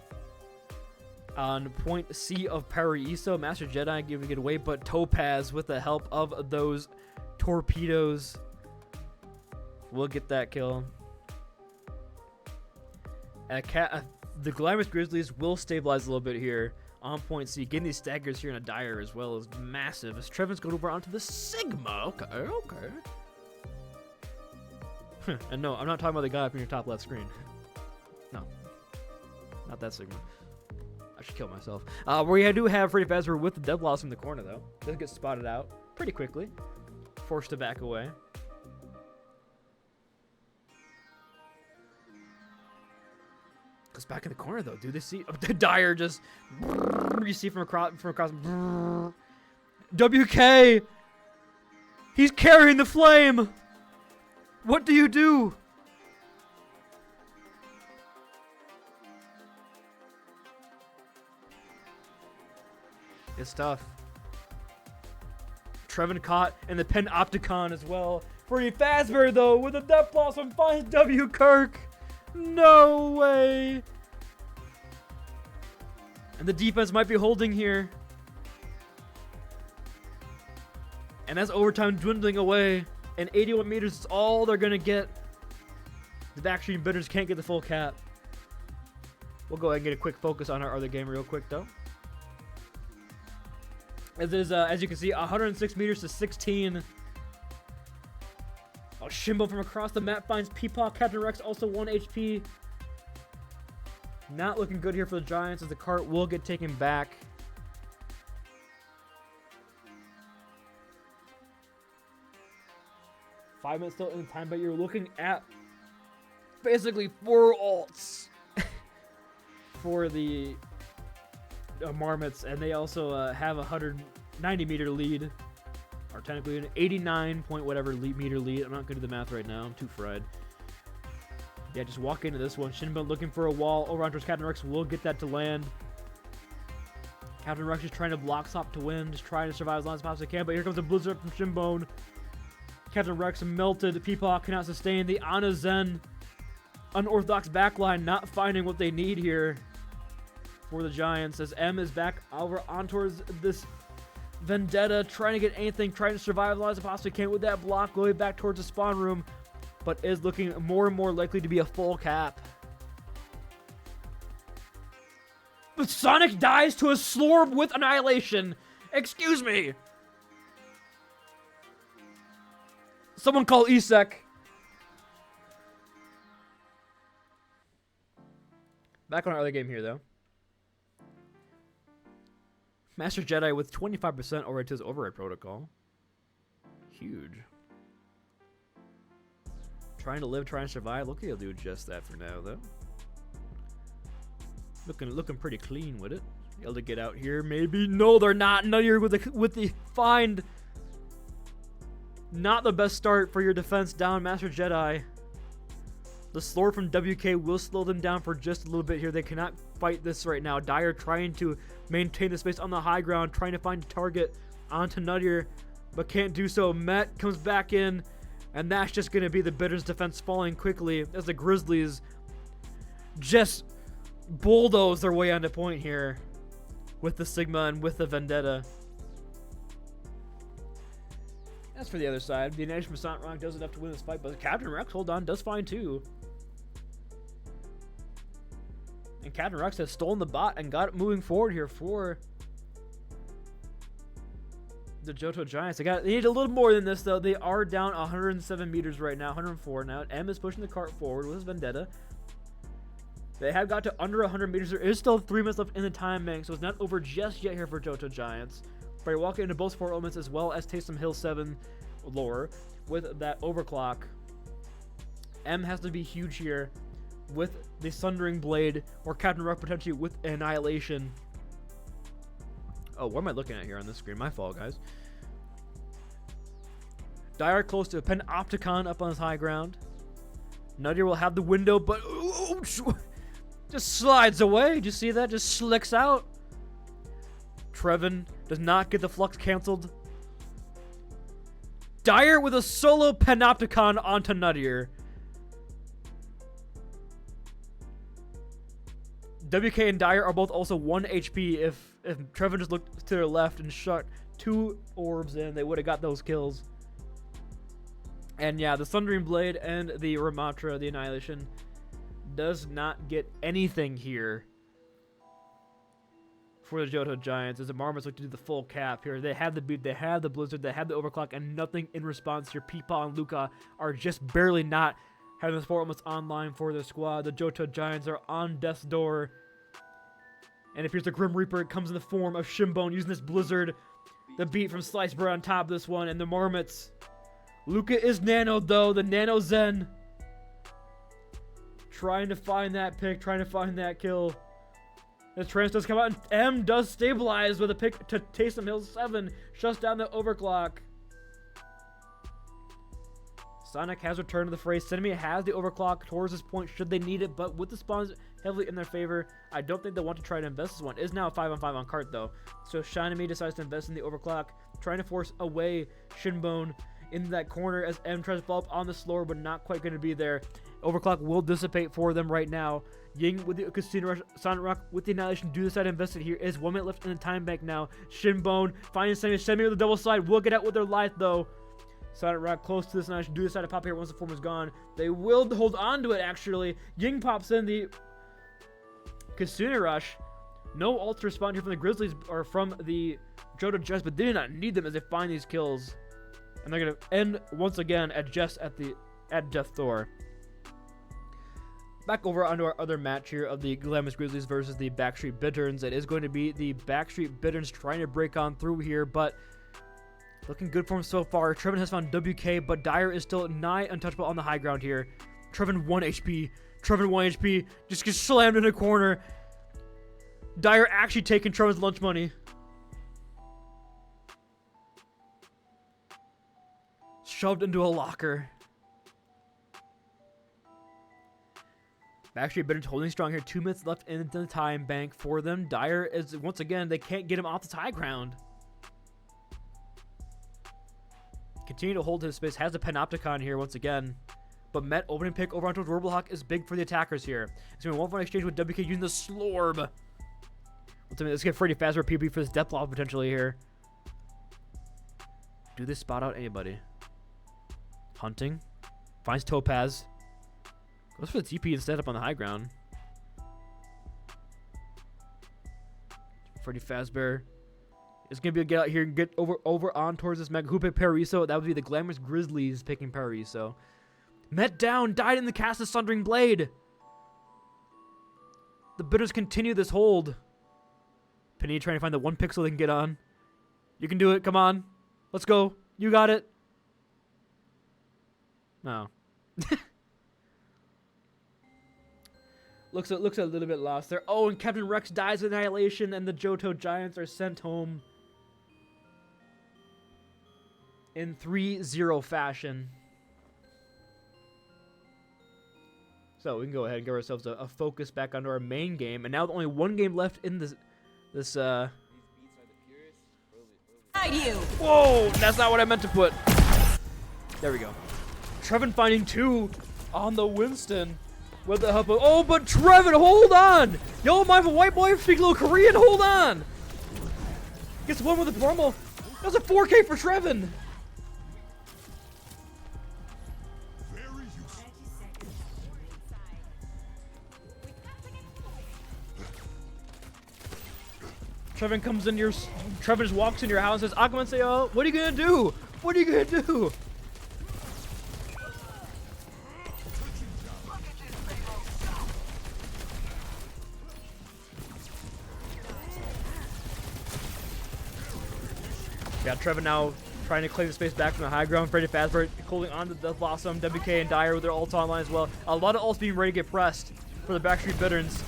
On point C of Paraiso, Master Jedi giving it away, but Topaz, with the help of those torpedoes, will get that kill. The Glamorous Grizzlies will stabilize a little bit here on point C. Getting these staggers here in a dire as well is massive. As Trevin's going over onto the Sigma. Okay. And no, I'm not talking about the guy up in your top left screen. No. Not that Sigma. I should kill myself. We do have Freddy Fazbear with the Dead Loss in the corner, though. Doesn't get spotted out pretty quickly. Forced to back away. Goes back in the corner, though. Do they see? Oh, the Dire just... You see from across... WK! He's carrying the flame! What do you do? It's tough. Trevin caught in the Panopticon as well. Freddy Fazbear, though, with a Death Blossom finds W. Kirk. No way. And the defense might be holding here. And as overtime dwindling away, and 81 meters is all they're going to get. The Backstreet Bitters can't get the full cap. We'll go ahead and get a quick focus on our other game real quick, though. As you can see, 106 meters to 16. Oh, Shimbo from across the map finds Peepaw. Captain Rex also 1 HP. Not looking good here for the Giants as the cart will get taken back. Five minutes still in time, but you're looking at basically 4 ults for the Marmots, and they also have a 190 meter lead, or technically an 89 point whatever meter lead. I'm not good at the math right now. I'm too fried. Yeah, just walk into this one. Shinbone looking for a wall over on towards Captain Rex. Will get that to land. Captain Rex is trying to block stop to win, just trying to survive as long as possible can. But here comes a blizzard from Shinbone. Captain Rex melted. Peepaw cannot sustain the Ana Zen unorthodox backline, not finding what they need here for the Giants, as M is back over on towards this Vendetta, trying to get anything, trying to survive as long as it possibly can with that block, going back towards the spawn room, but is looking more and more likely to be a full cap. But Sonic dies to a Slorb with Annihilation. Excuse me. Someone call Isek. Back on our other game here, though. Master Jedi with 25% over to his override protocol. Huge. Trying to live, trying to survive. Look, he'll do just that for now, though. Looking pretty clean with it. Able to get out here, maybe. No, they're not. Nuttier with the find. Not the best start for your defense down, Master Jedi. The slower from WK will slow them down for just a little bit here. They cannot fight this right now. Dyer trying to maintain the space on the high ground, trying to find a target onto Nuttier, but can't do so. Met comes back in, and that's just going to be the Bitters defense falling quickly as the Grizzlies just bulldoze their way onto point here with the Sigma and with the Vendetta. As for the other side, the Annihilation Masant Rock does enough to win this fight, but Captain Rex, hold on, does fine too. And Captain Rex has stolen the bot and got it moving forward here for the Johto Giants. They need a little more than this, though. They are down 107 meters right now, 104 now. M is pushing the cart forward with his Vendetta. They have got to under 100 meters. There is still 3 minutes left in the time bank, so it's not over just yet here for Johto Giants. But you're walking into both support elements as well as Taysom Hill 7 lore with that overclock. M has to be huge here with the Sundering Blade, or Captain Rock potentially with Annihilation. Oh, what am I looking at here on this screen? My fault, guys. Dyer close to a Panopticon up on his high ground. Nuttier will have the window, but just slides away. Did you see that? Just slicks out. Trevin does not get the flux canceled. Dyer with a solo Panopticon onto Nuttier. WK and Dyer are both also 1 HP. If Trevin just looked to their left and shot 2 orbs in, they would have got those kills. And yeah, the Sundering Blade and the Ramatra, the Annihilation, does not get anything here for the Johto Giants, as the Marmots look to do the full cap here. They have the beat, they have the Blizzard, they have the Overclock, and nothing in response here. Peepaw and Luca are just barely not having the support almost online for their squad. The Johto Giants are on death's door. And it appears the Grim Reaper comes in the form of Shimbone using this Blizzard. The beat from Sliced Bread on top of this one, and the Marmots. Luca is nanoed though, the Nano Zen. Trying to find that pick, trying to find that kill. The trance does come out, and M does stabilize with a pick to Taysom Hill 7. Shuts down the overclock. Sonic has returned to the fray. Cinemi has the overclock towards this point should they need it, but with the spawns heavily in their favor, I don't think they want to try to invest this one. It is now a 5-on-5 on cart though. So Shinami decides to invest in the overclock, trying to force away Shinbone in that corner as M tries to follow up on the slower, but not quite going to be there. Overclock will dissipate for them right now. Ying with the Casino Rush, Sonic Rock with the Annihilation do decide to invest it here. Is 1 minute left in the time bank now. Shinbone finding Semi with the double slide. Will get out with their life though. Sonic Rock close to this Annihilation do decide to pop here once the form is gone. They will hold on to it actually. Ying pops in the Casino Rush. No ult respawn here from the Grizzlies or from the Johto Jets, but they do not need them as they find these kills. And they're going to end once again at Death Thor. Back over onto our other match here of the Glamorous Grizzlies versus the Backstreet Bitterns. It is going to be the Backstreet Bitterns trying to break on through here, but looking good for him so far. Trevin has found WK, but Dyer is still nigh untouchable on the high ground here. Trevin 1 HP. Trevin 1 HP. Just gets slammed in a corner. Dyer actually taking Trevin's lunch money. Shoved into a locker. Backstreet Bitterns holding strong here. 2 minutes left in the time bank for them. Dyer is, once again, they can't get him off this high ground. Continue to hold his space. Has a Panopticon here once again. But Met opening pick over onto Robohawk is big for the attackers here. It's going to be 1-1 exchange with WK using the Slorb. Let's get Freddy faster PB for this depth lock potentially here. Do they spot out anybody? Hunting. Finds Topaz. Goes for the TP instead up on the high ground. Freddy Fazbear is going to be able to get out here and get over on towards this Mega. Who picked Paraiso? That would be the Glamorous Grizzlies picking Paraiso. Met down. Died in the cast of Sundering Blade. The Bitters continue this hold. Panini trying to find the 1 pixel they can get on. You can do it. Come on. Let's go. You got it. No. Looks a little bit lost there. Oh, and Captain Rex dies with Annihilation, and the Johto Giants are sent home in 3-0 fashion. So we can go ahead and give ourselves a focus back onto our main game, and now only one game left in this. Whoa, that's not what I meant to put. There we go. Trevin finding 2 on the Winston. With the help of, oh, but Trevin, hold on! Yo, mind if a white boy speak a little Korean? Hold on! Gets one with a normal. That was a 4K for Trevin. Trevin comes in your, Trevin just walks in your house and says, Akumanseo, what are you gonna do? What are you gonna do? Yeah, Trevin now trying to claim the space back from the high ground. Freddy Fazbear holding on to the Blossom, WK, and Dyer with their ults online as well. A lot of ults being ready to get pressed for the Backstreet Bitterns.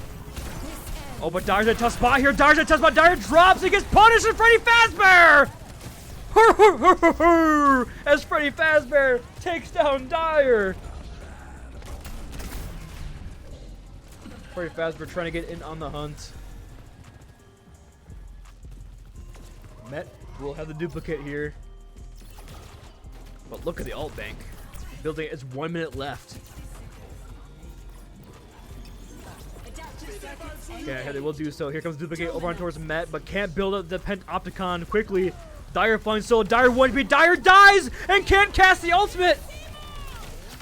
Oh, but Dyer's in a tough spot here. Dyer's in a tough spot. Dyer drops and gets punished, and Freddy Fazbear! As Freddy Fazbear takes down Dyer. Freddy Fazbear trying to get in on the hunt. Met will have the duplicate here. But look at the ult bank. Building, it's 1 minute left. Yeah, they will do so. Here comes duplicate over on towards Met, but can't build up the Pentopticon quickly. Dyer finds solo. Dyer 1B. Dyer dies and can't cast the ultimate.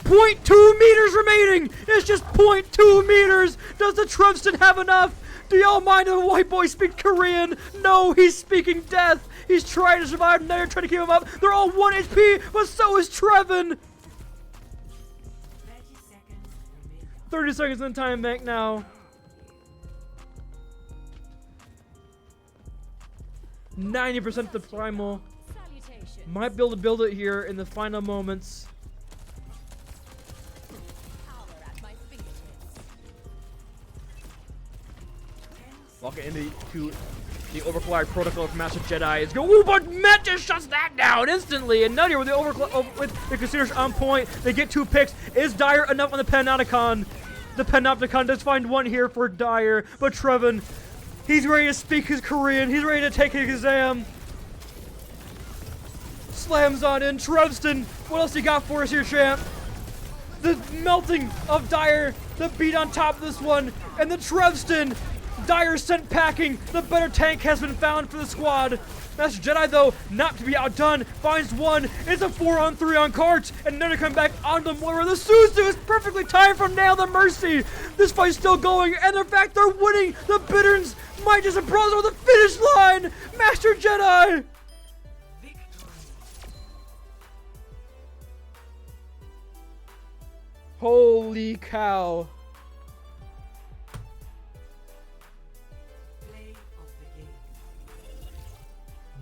0.2 meters remaining. It's just 0.2 meters. Does the Trevston have enough? Do y'all mind if a white boy speak Korean? No, he's speaking death. He's trying to survive. Now you're trying to keep him up. They're all 1 HP, but so is Trevin. 30 seconds in the time bank now. 90% the primal. Might be able to build it here in the final moments. Walking into the overclock protocol from Master Jedi is going. Ooh, but Met just shuts that down instantly. And Nutty with the overclock, with the Crusaders on point. They get 2 picks. Is Dyer enough on the Panopticon? The Panopticon does find 1 here for Dyer, but Trevin, he's ready to speak his Korean. He's ready to take his exam. Slams on in. Trevston, what else you got for us here, champ? The melting of Dyer, the beat on top of this one, and the Trevston. Dyer sent packing. The better tank has been found for the squad. Master Jedi, though, not to be outdone, finds 1. It's a 4-on-3 on carts, and then to come back onto Moira. The Suzu is perfectly timed from Nail the Mercy. This fight's still going, and in fact, they're winning. The Bitterns might just approach over the finish line. Master Jedi. Holy cow.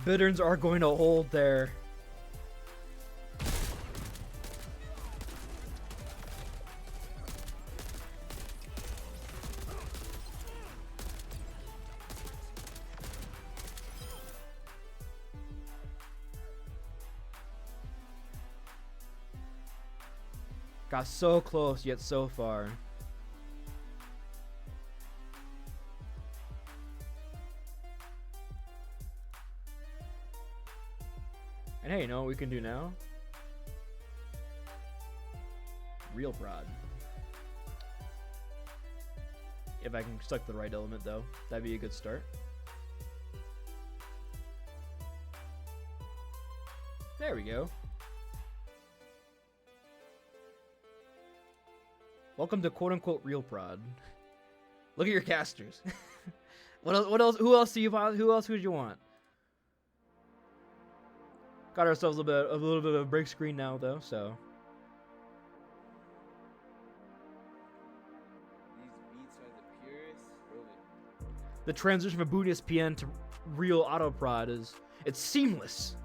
Bitterns are going to hold there. Got so close, yet so far. And hey, you know what we can do now? Real prod. If I can select the right element, though, that'd be a good start. There we go. Welcome to quote-unquote real prod. Look at your casters. What else? Who else do you want? Who else would you want? Got ourselves a little bit of a break screen now, though. So these beats are the purest. Really. the transition from BOON1ESPN to real auto prod it's seamless.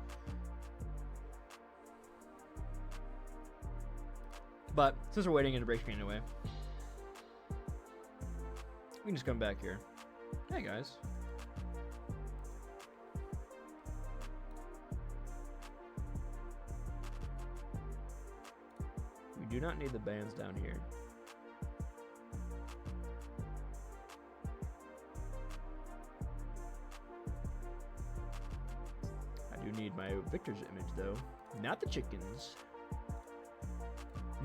But since we're waiting in the break screen anyway, We can just come back here. Hey guys. We do not need the bands down here. I do need my Victor's image though. Not the chickens.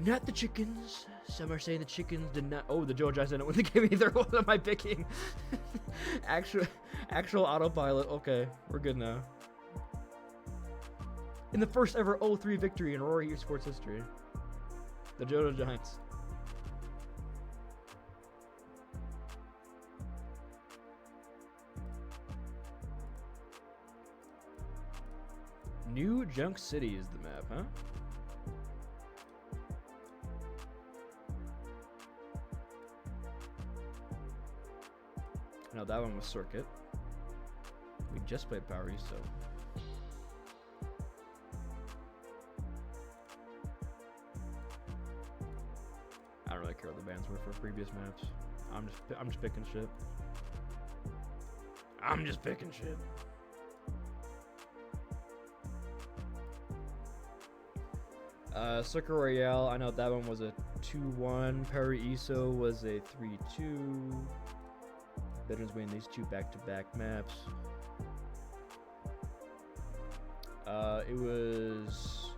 Not the chickens. Some are saying the chickens did not. Oh, the George I didn't win the game either. What am I picking? actual autopilot. Okay, we're good now. In the first ever 0-3 victory in Aurora Esports history, the Johto Giants. New Junk City is the map, huh? No, that one was Circuit. We just played Power East, so. I don't really care what the bands were for previous maps. I'm just picking shit. I'm just picking shit. Circle Royale, I know that one was a 2-1. Paraiso was a 3-2. Veterans win these two back-to-back maps. It was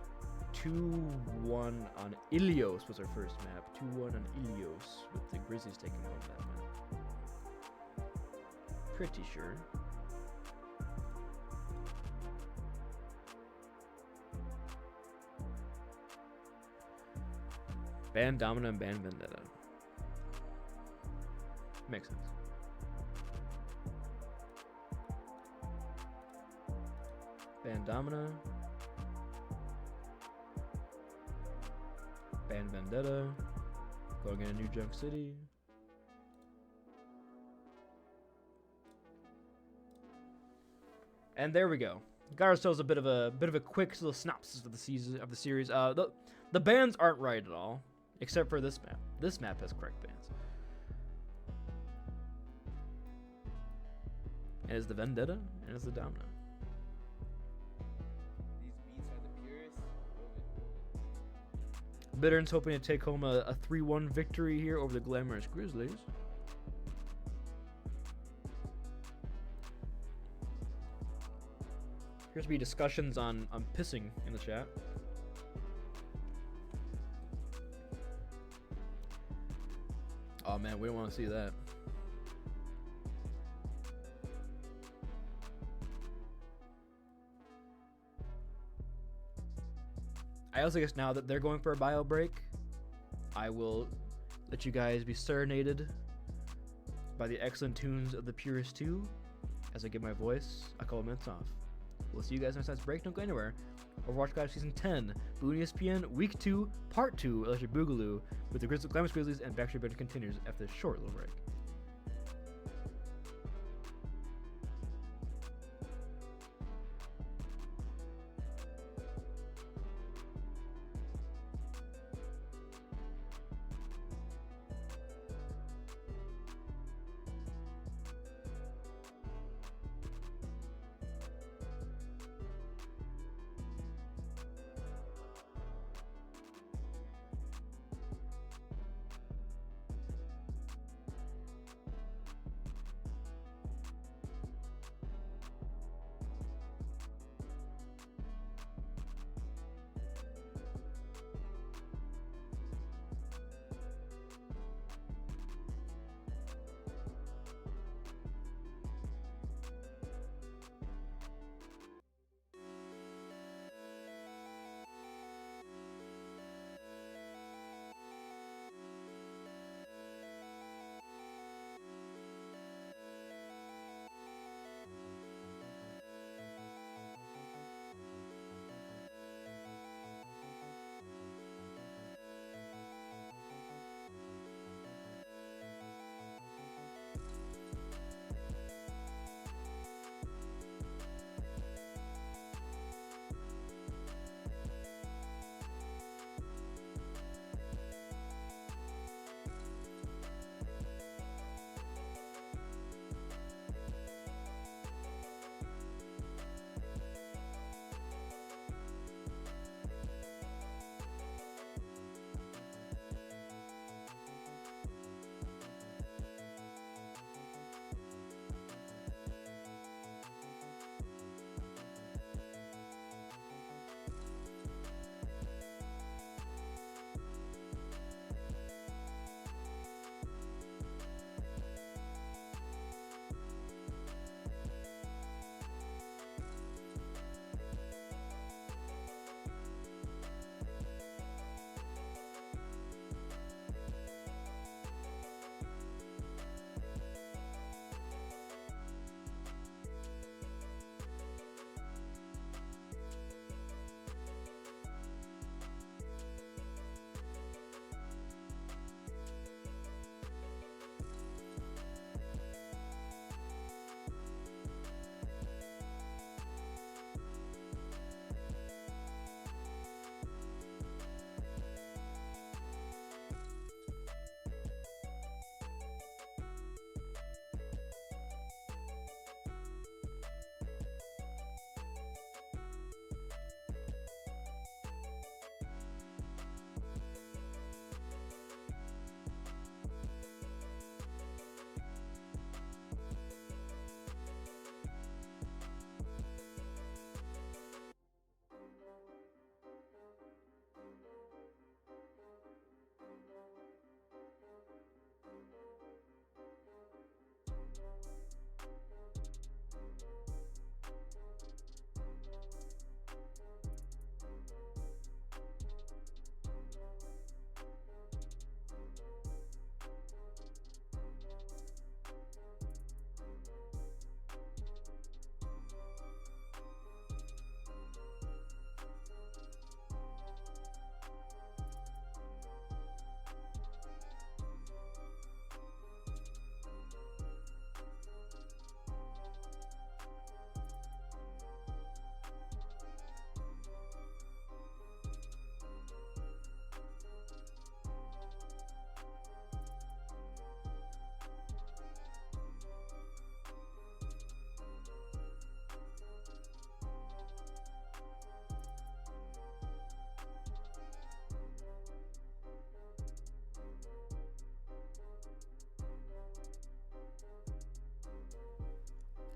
2-1 on Ilios was our first map. 2-1 on Ilios with the Grizzlies taking home that map. Pretty sure. Band Domina and Band Vendetta. Makes sense. Band Domina. Band Vendetta. Going into New Junk City. And there we go. Got ourselves a bit of a quick little synopsis of the series. The bands aren't right at all, except for this map. This map has correct bands. And it's the Vendetta and it's the Domina. These beats are the purest. Bitterns hoping to take home a 3-1 victory here over the glamorous Grizzlies. Appears to be discussions on pissing in the chat. Oh man, we don't want to see that. I also guess now that they're going for a bio break, I will let you guys be serenaded by the excellent tunes of the Purist 2 as I give my voice a couple minutes off. We'll see you guys next time's break. Don't go anywhere. Overwatch Guys Season 10, BOON1ESPN Week 2, Part 2, Electric Boogaloo, with the Glamorous Grizzlies and Backstreet Boys continues after this short little break.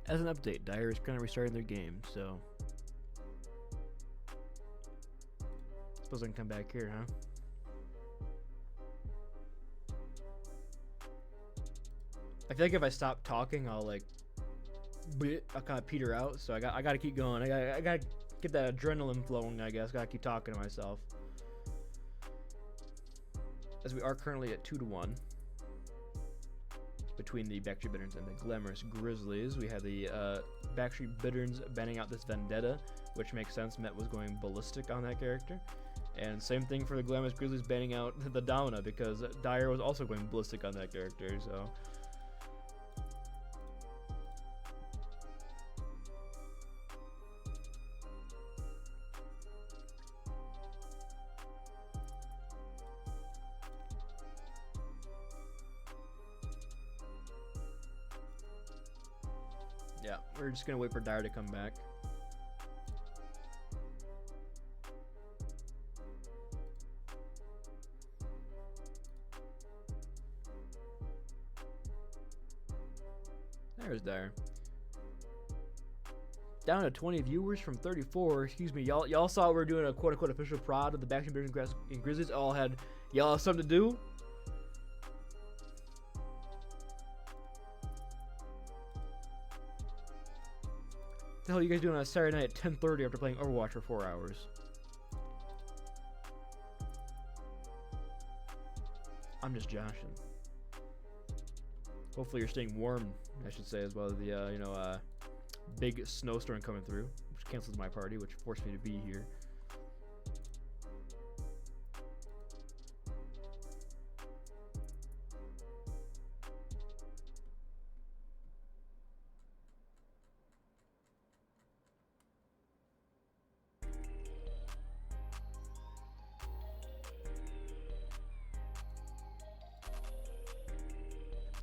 As an update, Dire is kind of restarting their game, so suppose I can come back here, huh? I feel like if I stop talking, I'll kind of peter out. So I got to keep going. I got to get that adrenaline flowing. I guess got to keep talking to myself. As we are currently at 2-1 between the Backstreet Bitterns and the Glamorous Grizzlies. We have the Backstreet Bitterns banning out this Vendetta, which makes sense. Met was going ballistic on that character. And same thing for the Glamorous Grizzlies banning out the Domina, because Dire was also going ballistic on that character. So yeah, we're just gonna wait for Dire to come back. There's Dire. Down to 20 viewers from 34. Excuse me, y'all saw we were doing a quote-unquote official prod of the Backstreet Bitterns and Grizzlies. All had y'all have something to do. What the hell are you guys doing on a Saturday night at 10:30 after playing Overwatch for 4 hours? I'm just joshing. Hopefully you're staying warm, I should say, as well as the big snowstorm coming through, which cancels my party, which forced me to be here.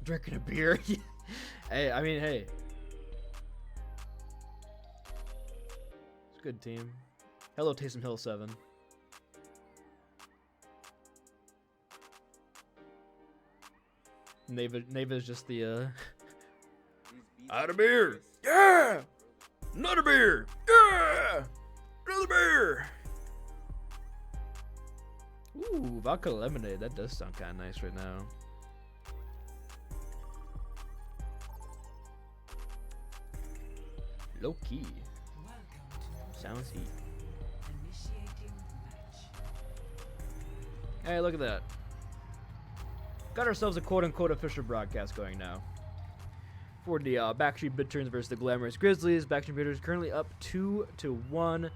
Drinking a beer. Hey, I mean, hey. It's a good team. Hello, Taysom Hill 7. Neva is just the I had a beer. Yeah. Another beer. Yeah. Another beer. Ooh, vodka lemonade. That does sound kind of nice right now. Low key. Sounds heat. Initiating match. Hey, look at that. Got ourselves a quote-unquote official broadcast going now. For the Backstreet Bitterns versus the Glamorous Grizzlies. Backstreet Bitterns currently up 2-1.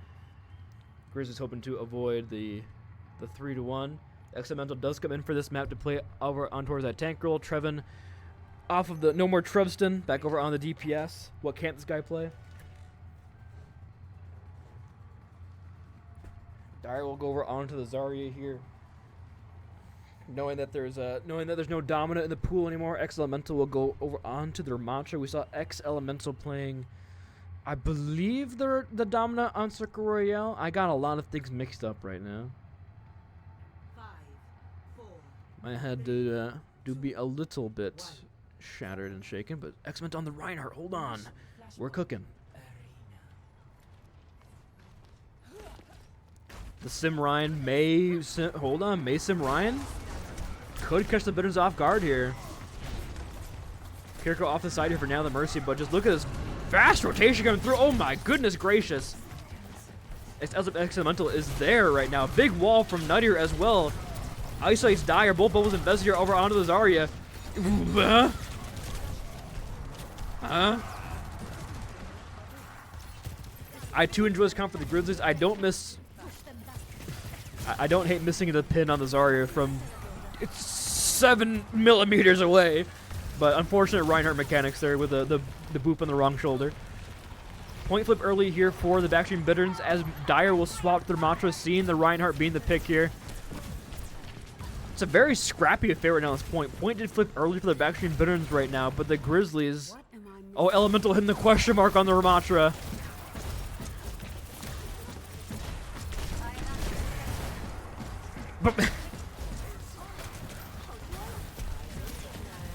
Grizzlies hoping to avoid the 3-1. Experimental does come in for this map to play over on towards that tank roll. Trevin off of the No More Trevston, back over on the DPS. What can't this guy play? Dire will go over onto the Zarya here. Knowing that there's no Domina in the pool anymore, X Elemental will go over onto their Mantra. We saw X Elemental playing, I believe, the Domina on Circle Royale. I got a lot of things mixed up right now. 5, 4. My head do be a little bit shattered and shaken, but X Elemental on the Reinhardt. Hold on, we're cooking. The Sim Ryan may Sim Ryan could catch the Bitterns off guard here. Kiriko off the side here for now the Mercy, but just look at this fast rotation coming through. Oh my goodness gracious. X Elemental is there right now. Big wall from Nuttier as well. Isolates Dire, both bubbles and Vezir over onto the Zarya. I too enjoy this comp for the Grizzlies. I don't hate missing the pin on the Zarya from 7 millimeters away, but unfortunate Reinhardt mechanics there with the boop on the wrong shoulder. Point flip early here for the Backstreet Bitterns as Dire will swap their Mantra, seeing the Reinhardt being the pick here. It's a very scrappy affair right now at this point. Point did flip early for the Backstreet Bitterns right now, but the Grizzlies... Oh, Elemental hitting the question mark on the Ramatra.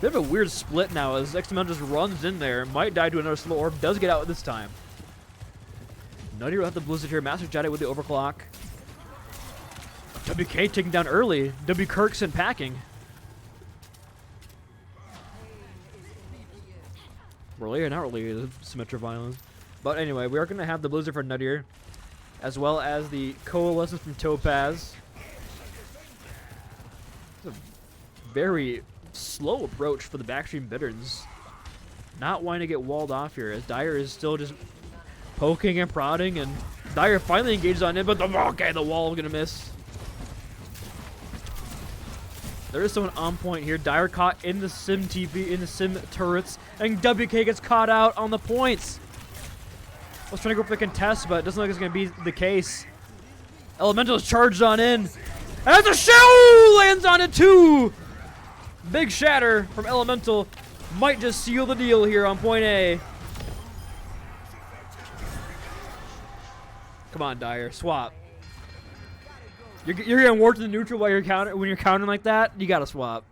Bit of a weird split now as XML just runs in there. Might die to another slow orb. Does get out this time. Nutty will have the Blizzard here. Master Jedi with the overclock. WK taken down early. W Kirkson packing. Really or not really, Symmetra violence. But anyway, we are going to have the Blizzard for Nuttier, as well as the Coalescence from Topaz. It's a very slow approach for the backstream Bitterns. Not wanting to get walled off here, as Dyer is still just poking and prodding, and Dyer finally engages on it, but the wall is going to miss. There is someone on point here. Dyer caught in the sim TV, in the sim turrets, and WK gets caught out on the points. I was trying to go for the contest, but it doesn't look like it's going to be the case. Elemental is charged on in. And the shell lands on it too! Big shatter from Elemental might just seal the deal here on point A. Come on, Dyer, swap. You're getting warped to the neutral while when you're countering like that. You gotta swap.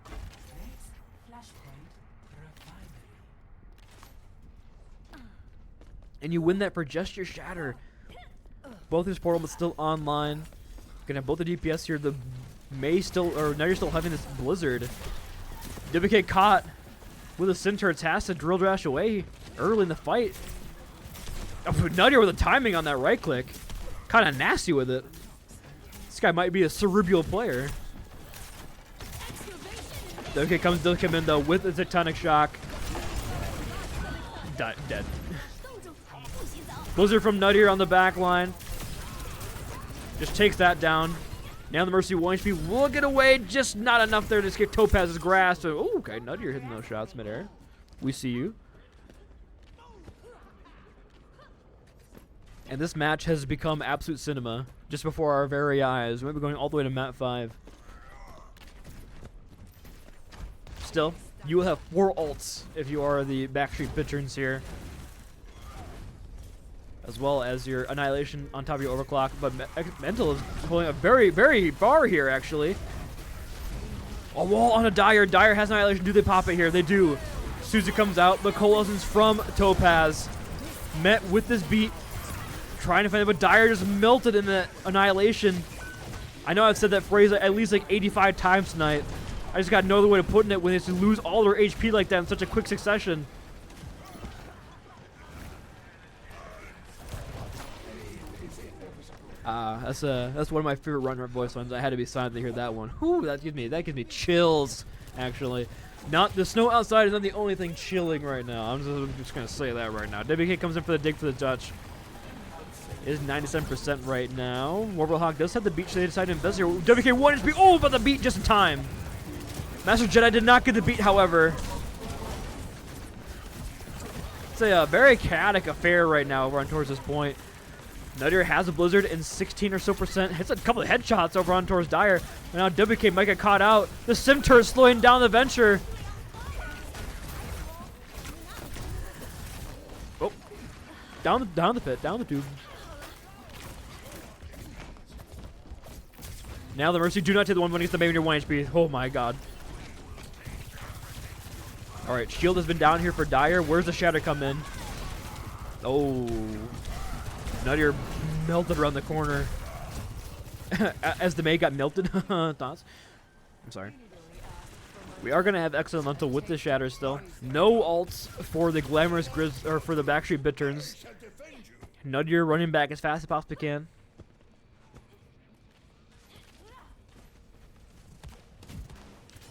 And you win that for just your shatter. Both his portal but still online. Gonna have both the DPS here. The May still, or now you're still having this Blizzard. WK caught with a Centaur. Has to drill dash away early in the fight. Oh, Nuttier with the timing on that right click. Kind of nasty with it. This guy might be a cerebral player. WK does come in though with a Tectonic Shock. Dead. Blizzard from Nuttier on the back line. Just takes that down. Now the Mercy 1 HP will get away. Just not enough there to escape Topaz's grasp. Oh, okay. Nuttier hitting those shots midair. We see you. And this match has become absolute cinema just before our very eyes. We might be going all the way to Mat 5. Still, you will have 4 ults if you are the Backstreet Bitterns here, as well as your Annihilation on top of your Overclock. But Mental is pulling a very, very far here, actually. A wall on a Dyer. Dyer has Annihilation. Do they pop it here? They do. Suzy comes out. The Coalescence from Topaz met with this beat. Trying to find it, but Dyer just melted in the Annihilation. I know I've said that phrase at least like 85 times tonight. I just got no other way of putting it when they lose all their HP like that in such a quick succession. That's one of my favorite run voice ones. I had to be silent to hear that one. Whew, that gives me chills. Actually, not the snow outside is not the only thing chilling right now. I'm just gonna say that right now. WK comes in for the dig for the Dutch. Is 97% right now. Warble Hawk does have the beat, so they decide to invest here. WK 1 HP. Oh, but the beat just in time. Master Jedi did not get the beat, however. It's a very chaotic affair right now over on towards this point. Nuttier has a Blizzard in 16 or so percent. Hits a couple of headshots over on towards Dyer. And now WK might get caught out. The Centaur is slowing down the venture. Oh. Down the pit. Down the tube. Now the Mercy do not take the 1 when he gets the May when you're 1 HP. Oh my god. Alright, shield has been down here for Dyer. Where's the shatter come in? Oh. Nuttier melted around the corner. As the May got melted. Thoughts? I'm sorry. We are gonna have Elemental with the shatter still. No ults for the Glamorous Grizz or for the Backstreet Bitterns. Nuttier running back as fast as possibly can.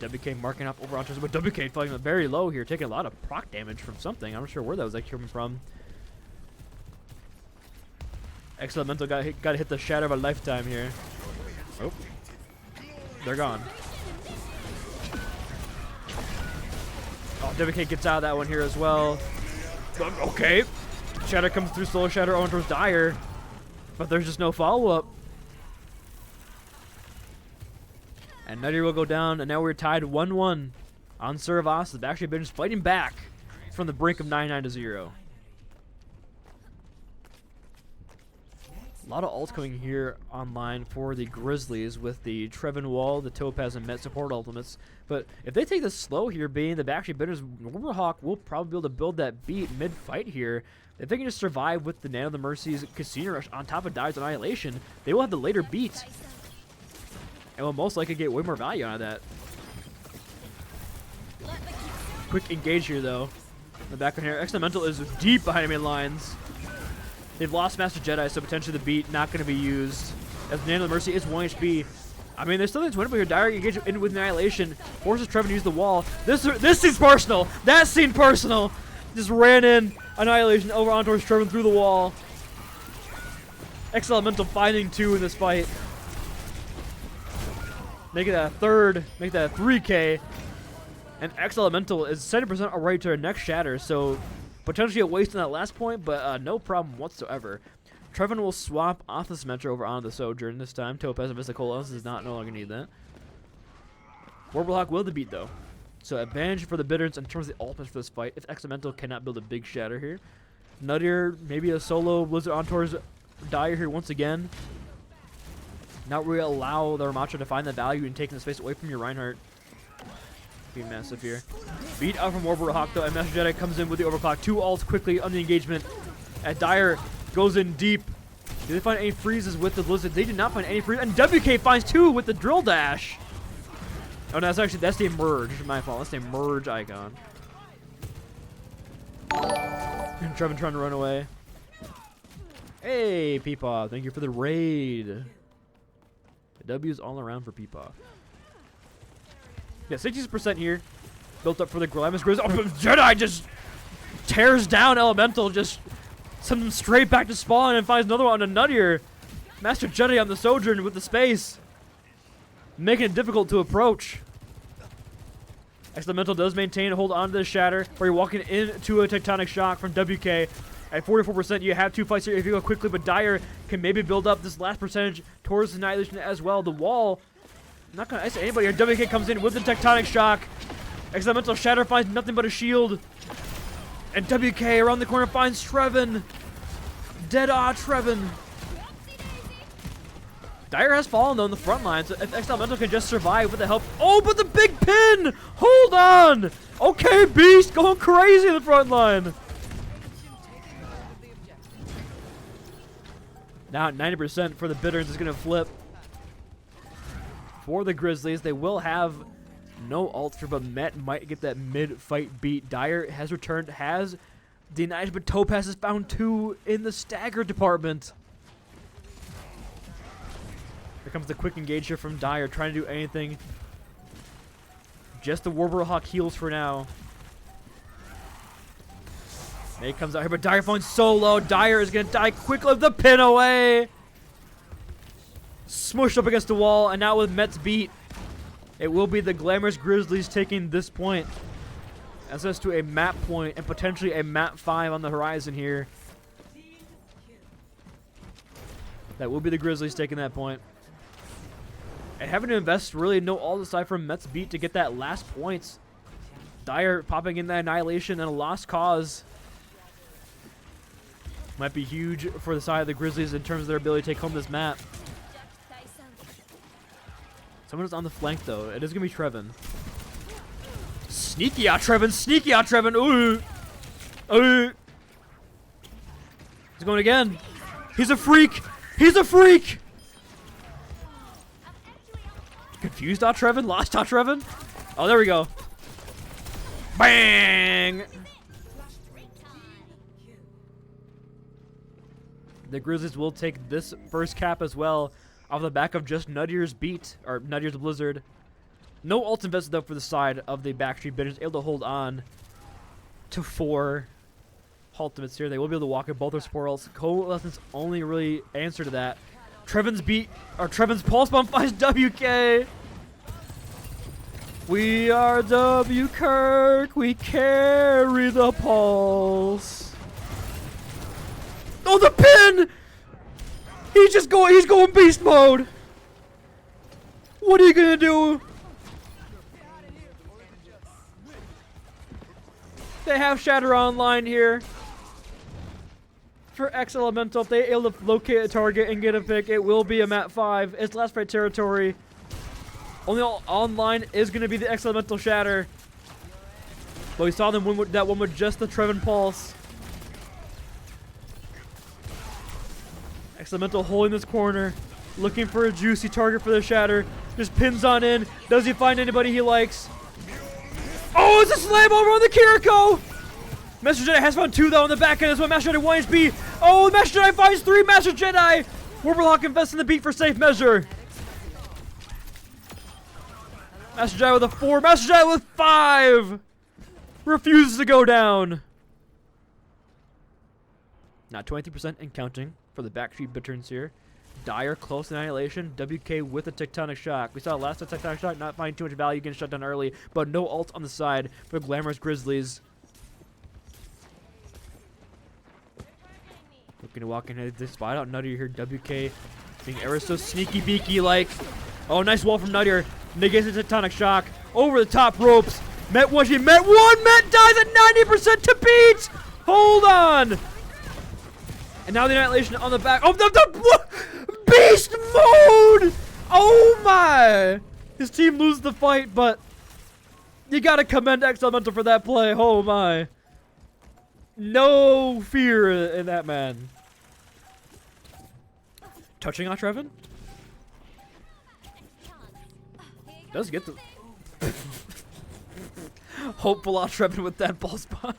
WK marking up over onto, but WK falling very low here, taking a lot of proc damage from something. I'm not sure where that was like coming from. Elemental got to hit the shatter of a lifetime here. Oh, they're gone. Oh, WK gets out of that one here as well. Okay, shatter comes through, solo shatter on towards Dyer, but there's just no follow up. And Nuttier will go down, and now we're tied 1-1 on Servas. The Backstreet Bitterns fighting back from the brink of 99-0. A lot of ults coming here online for the Grizzlies with the Trevin Wall, the Topaz, and Met support ultimates. But if they take this slow here, being the backstreet bidders, Warhawk will probably be able to build that beat mid-fight here. If they can just survive with the Nano the Mercy's Casino Rush on top of Dyer's Annihilation, they will have the later beat. And will most likely get way more value out of that. Quick engage here, though. In the background here, Experimental is deep behind enemy lines. They've lost Master Jedi, so potentially the beat not going to be used. As Nano the Mercy is 1 HP. I mean, there's still things winnable here. Dire engage in with Annihilation. Forces Trevin to use the wall. This seems personal. That seemed personal. Just ran in. Annihilation over on towards Trevin through the wall. X-Elemental finding 2 in this fight. Make it a third. Make that a 3K. And X-Elemental is 70% already to her next shatter, so potentially a waste on that last point, but no problem whatsoever. Trevin will swap off the Symmetra over onto the Sojourn this time. Topaz and Visicola does not no longer need that. Warblehawk will the beat, though. So advantage for the bidders in terms of the ultimates for this fight. If X-Elemental cannot build a big shatter here. Nuttier, maybe a solo Blizzard on towards Dire here once again. Not really allow the Ramatra to find the value in taking the space away from your Reinhardt. Be massive here. Beat out from Warblehawk, though, and Master Jedi comes in with the overclock. 2 ults quickly on the engagement. As Dire goes in deep. Do they find any freezes with the Blizzard? They did not find any freezes. And WK finds 2 with the drill dash. Oh, no, that's the emerge. My fault. That's the emerge icon. And Trevin trying to run away. Hey, Peepaw. Thank you for the raid. The W's all around for Peepaw. Yeah, 60% here. Built up for the Glamis Grizz. Oh, Jedi just tears down Elemental. Just sends him straight back to spawn and finds another one on a Nuttier. Master Jedi on the Sojourn with the space. Making it difficult to approach. Elemental does maintain a hold onto the shatter, where you're walking into a Tectonic Shock from WK. At 44%, you have 2 fights here if you go quickly, but Dire can maybe build up this last percentage towards Annihilation as well. The wall, not going to ice anybody here. WK comes in with the Tectonic Shock. Elemental Shatter finds nothing but a shield. And WK around the corner finds Trevin. Dead-ah Trevin. Dire has fallen, though, in the front line, so if Elemental can just survive with the help. Oh, but the big pin! Hold on! Okay, Beast going crazy in the front line. Now 90% for the Bitters is going to flip. For the Grizzlies, they will have no ultra, but Met might get that mid-fight beat. Dire has returned, has denied, but Topaz has found 2 in the stagger department. Here comes the quick engage here from Dire, trying to do anything. Just the Warblehawk heals for now. May comes out here, but Dire finds solo. Dire is going to die quickly with the pin away. Smushed up against the wall, and now with Met's beat, it will be the Glamorous Grizzlies taking this point. As to a map point and potentially a map 5 on the horizon here. That will be the Grizzlies taking that point. And having to invest really no all aside from Met's beat to get that last points. Dire popping in that Annihilation and a lost cause. Might be huge for the side of the Grizzlies in terms of their ability to take home this map. Someone is on the flank, though. It is going to be Trevin. Sneaky out Trevin. Sneaky out Trevin. Ooh. Ooh. He's going again. He's a freak. He's a freak. Confused out Trevin. Lost out Trevin. Oh, there we go. Bang. The Grizzlies will take this first cap as well off the back of just Nuttier's beat, or Nuttier's Blizzard. No ult invested though for the side of the Backstreet Bidders, able to hold on to 4 ultimates here. They will be able to walk in both their support ults. Coalescence only really answer to that. Trevin's beat, or Trevin's Pulse Bomb finds WK. We are W Kirk, we carry the pulse. Oh, the pin! He's going beast mode. What are you gonna do? They have Shatter online here. for X Elemental. If they able to locate a target and get a pick, it will be a map 5. It's last fight territory. Only online is going to be the X Elemental Shatter. But we saw them win with that one with just the Trevin Pulse. X Elemental holding this corner, looking for a juicy target for the Shatter. Just pins on in. Does he find anybody he likes? Oh, it's a slam over on the Kiriko! Master Jedi has found 2 though on the back end as well. Master Jedi 1HP. Oh, Master Jedi finds 3. Master Jedi! Warblehawk invests in the beat for safe measure. Master Jedi with a 4. Master Jedi with 5! Refuses to go down. Now 23% and counting for the backstreet Bitterns here. Dire close annihilation. WK with a tectonic shock. We saw last tectonic shock not finding too much value, getting shut down early, but no ult on the side for Glamorous Grizzlies. Looking to walk in this spot out Nuttier here. WK being ever so sneaky beaky like. Oh, nice wall from Nuttier. Negates the tectonic shock. Over the top ropes. Met one, she met one. Met dies at 90% to beat. Hold on. And now the annihilation on the back. Oh, the beast mode! Oh my! His team loses the fight, but you gotta commend X Elemental for that play. Oh my! No fear in that man. Touching on Trevin? Does get the hopeful on Trevin with that ball spot.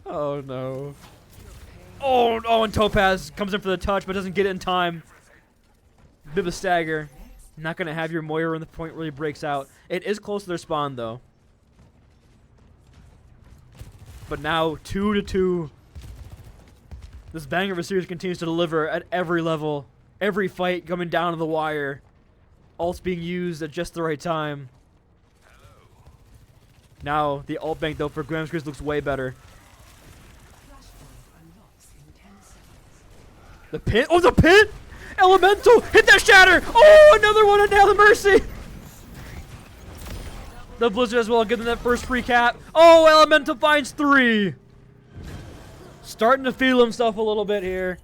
Oh no. Oh, and Topaz comes in for the touch, but doesn't get it in time. Bit of a stagger. Not going to have your Moira when the point really breaks out. It is close to their spawn, though. But now, 2-2. This banger of a series continues to deliver at every level. Every fight coming down to the wire. Ults being used at just the right time. Now, the ult bank, though, for Glamorous Grizz looks way better. The pit? Oh, the pit! Elemental! Hit that Shatter! Oh, another one on Nail the Mercy! The Blizzard as well, give them that first free cap. Oh, Elemental finds 3! Starting to feel himself a little bit here.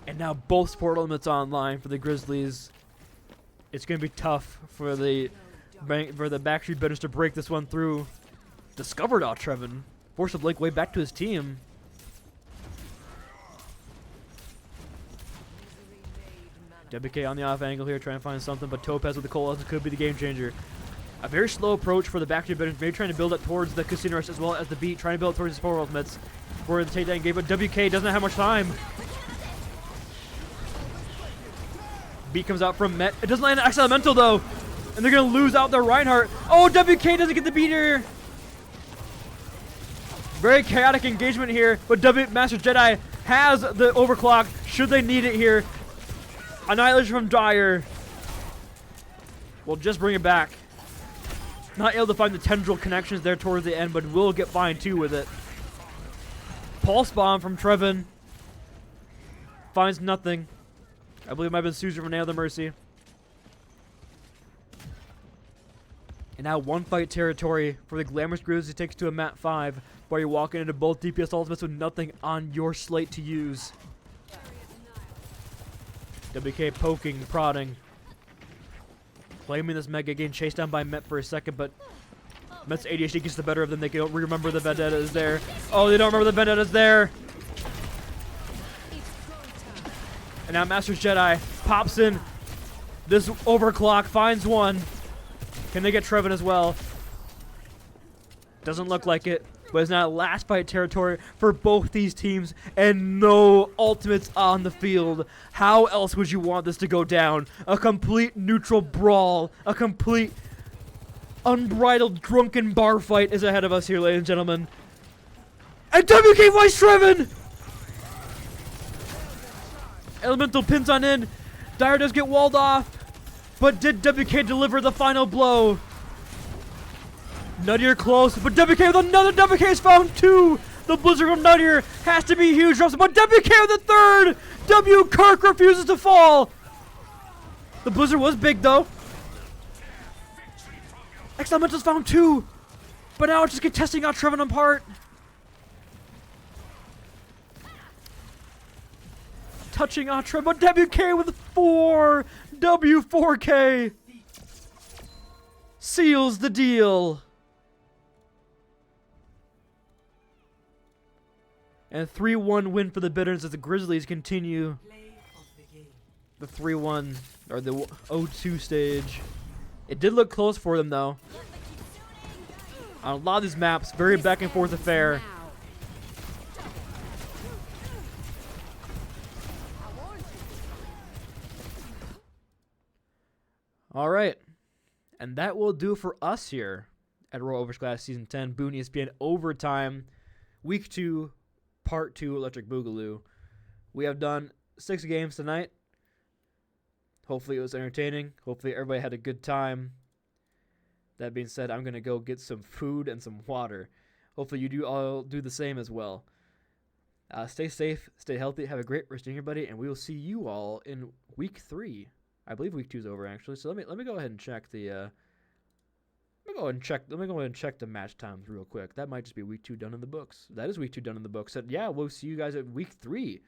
And now both support elements online for the Grizzlies. It's going to be tough for the backstreet Bitters to break this one through. Discovered out Trevin. Forced the Blake way back to his team. WK on the off angle here, trying to find something, but Topaz with the cold could be the game changer. A very slow approach for the backstreet Bitters, maybe trying to build up towards the Casino Rush as well as the beat, trying to build towards his power ultimates for the takedown game, but WK doesn't have much time. Beat comes out from Met. It doesn't land an X Elemental though, and they're gonna lose out their Reinhardt. Oh, WK doesn't get the beat here. Very chaotic engagement here, but Master Jedi has the overclock should they need it here. Annihilation from Dire. We'll just bring it back. Not able to find the tendril connections there towards the end, but will get fine too with it. Pulse Bomb from Trevin. Finds nothing. I believe it might have been Suzer from Nail the Mercy. And now one fight territory for the Glamorous Grizz who takes to a map 5 where you're walking into both DPS ultimates with nothing on your slate to use. WK poking, prodding. Claiming this mega game, chased down by Met for a second, but Met's ADHD gets the better of them. They don't remember the Vendetta is there. Oh, they don't remember the Vendetta is there. And now Master Jedi pops in. This overclock finds one. Can they get Trevin as well? Doesn't look like it, but it's now last fight territory for both these teams and no ultimates on the field. How else would you want this to go down? A complete neutral brawl, a complete unbridled drunken bar fight is ahead of us here, ladies and gentlemen. And WK Vice Trevin! Elemental pins on in. Dire does get walled off. But did WK deliver the final blow? Nuttier close, but WK with another WK is found 2. The Blizzard from Nuttier has to be huge. But WK with the 3rd. W. Kirk refuses to fall. The Blizzard was big though. X Elemental's found 2. But now it's just contesting out Trevin apart. Touching Atra, but WK with 4 W4K seals the deal. And 3-1 win for the Bitters as the Grizzlies continue Play of the game. the 3-1 or the 0-2 stage. It did look close for them though. On a lot of these maps, very back and forth affair. All right, and that will do for us here at Aurora Esports Season 10, Boon ESPN Overtime, Week 2, Part 2, Electric Boogaloo. We have done 6 games tonight. Hopefully it was entertaining. Hopefully everybody had a good time. That being said, I'm going to go get some food and some water. Hopefully you do all do the same as well. Stay safe, stay healthy, have a great rest of your buddy, and we will see you all in Week 3. I believe Week 2 is over actually. So let me go ahead and check the let me go ahead and check the match times real quick. That might just be Week 2 done in the books. That is Week 2 done in the books. So yeah, we'll see you guys at Week 3.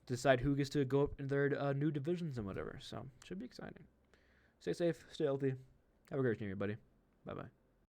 Decide who gets to go up in their new divisions and whatever. So should be exciting. Stay safe, stay healthy. Have a great day, everybody. Bye bye.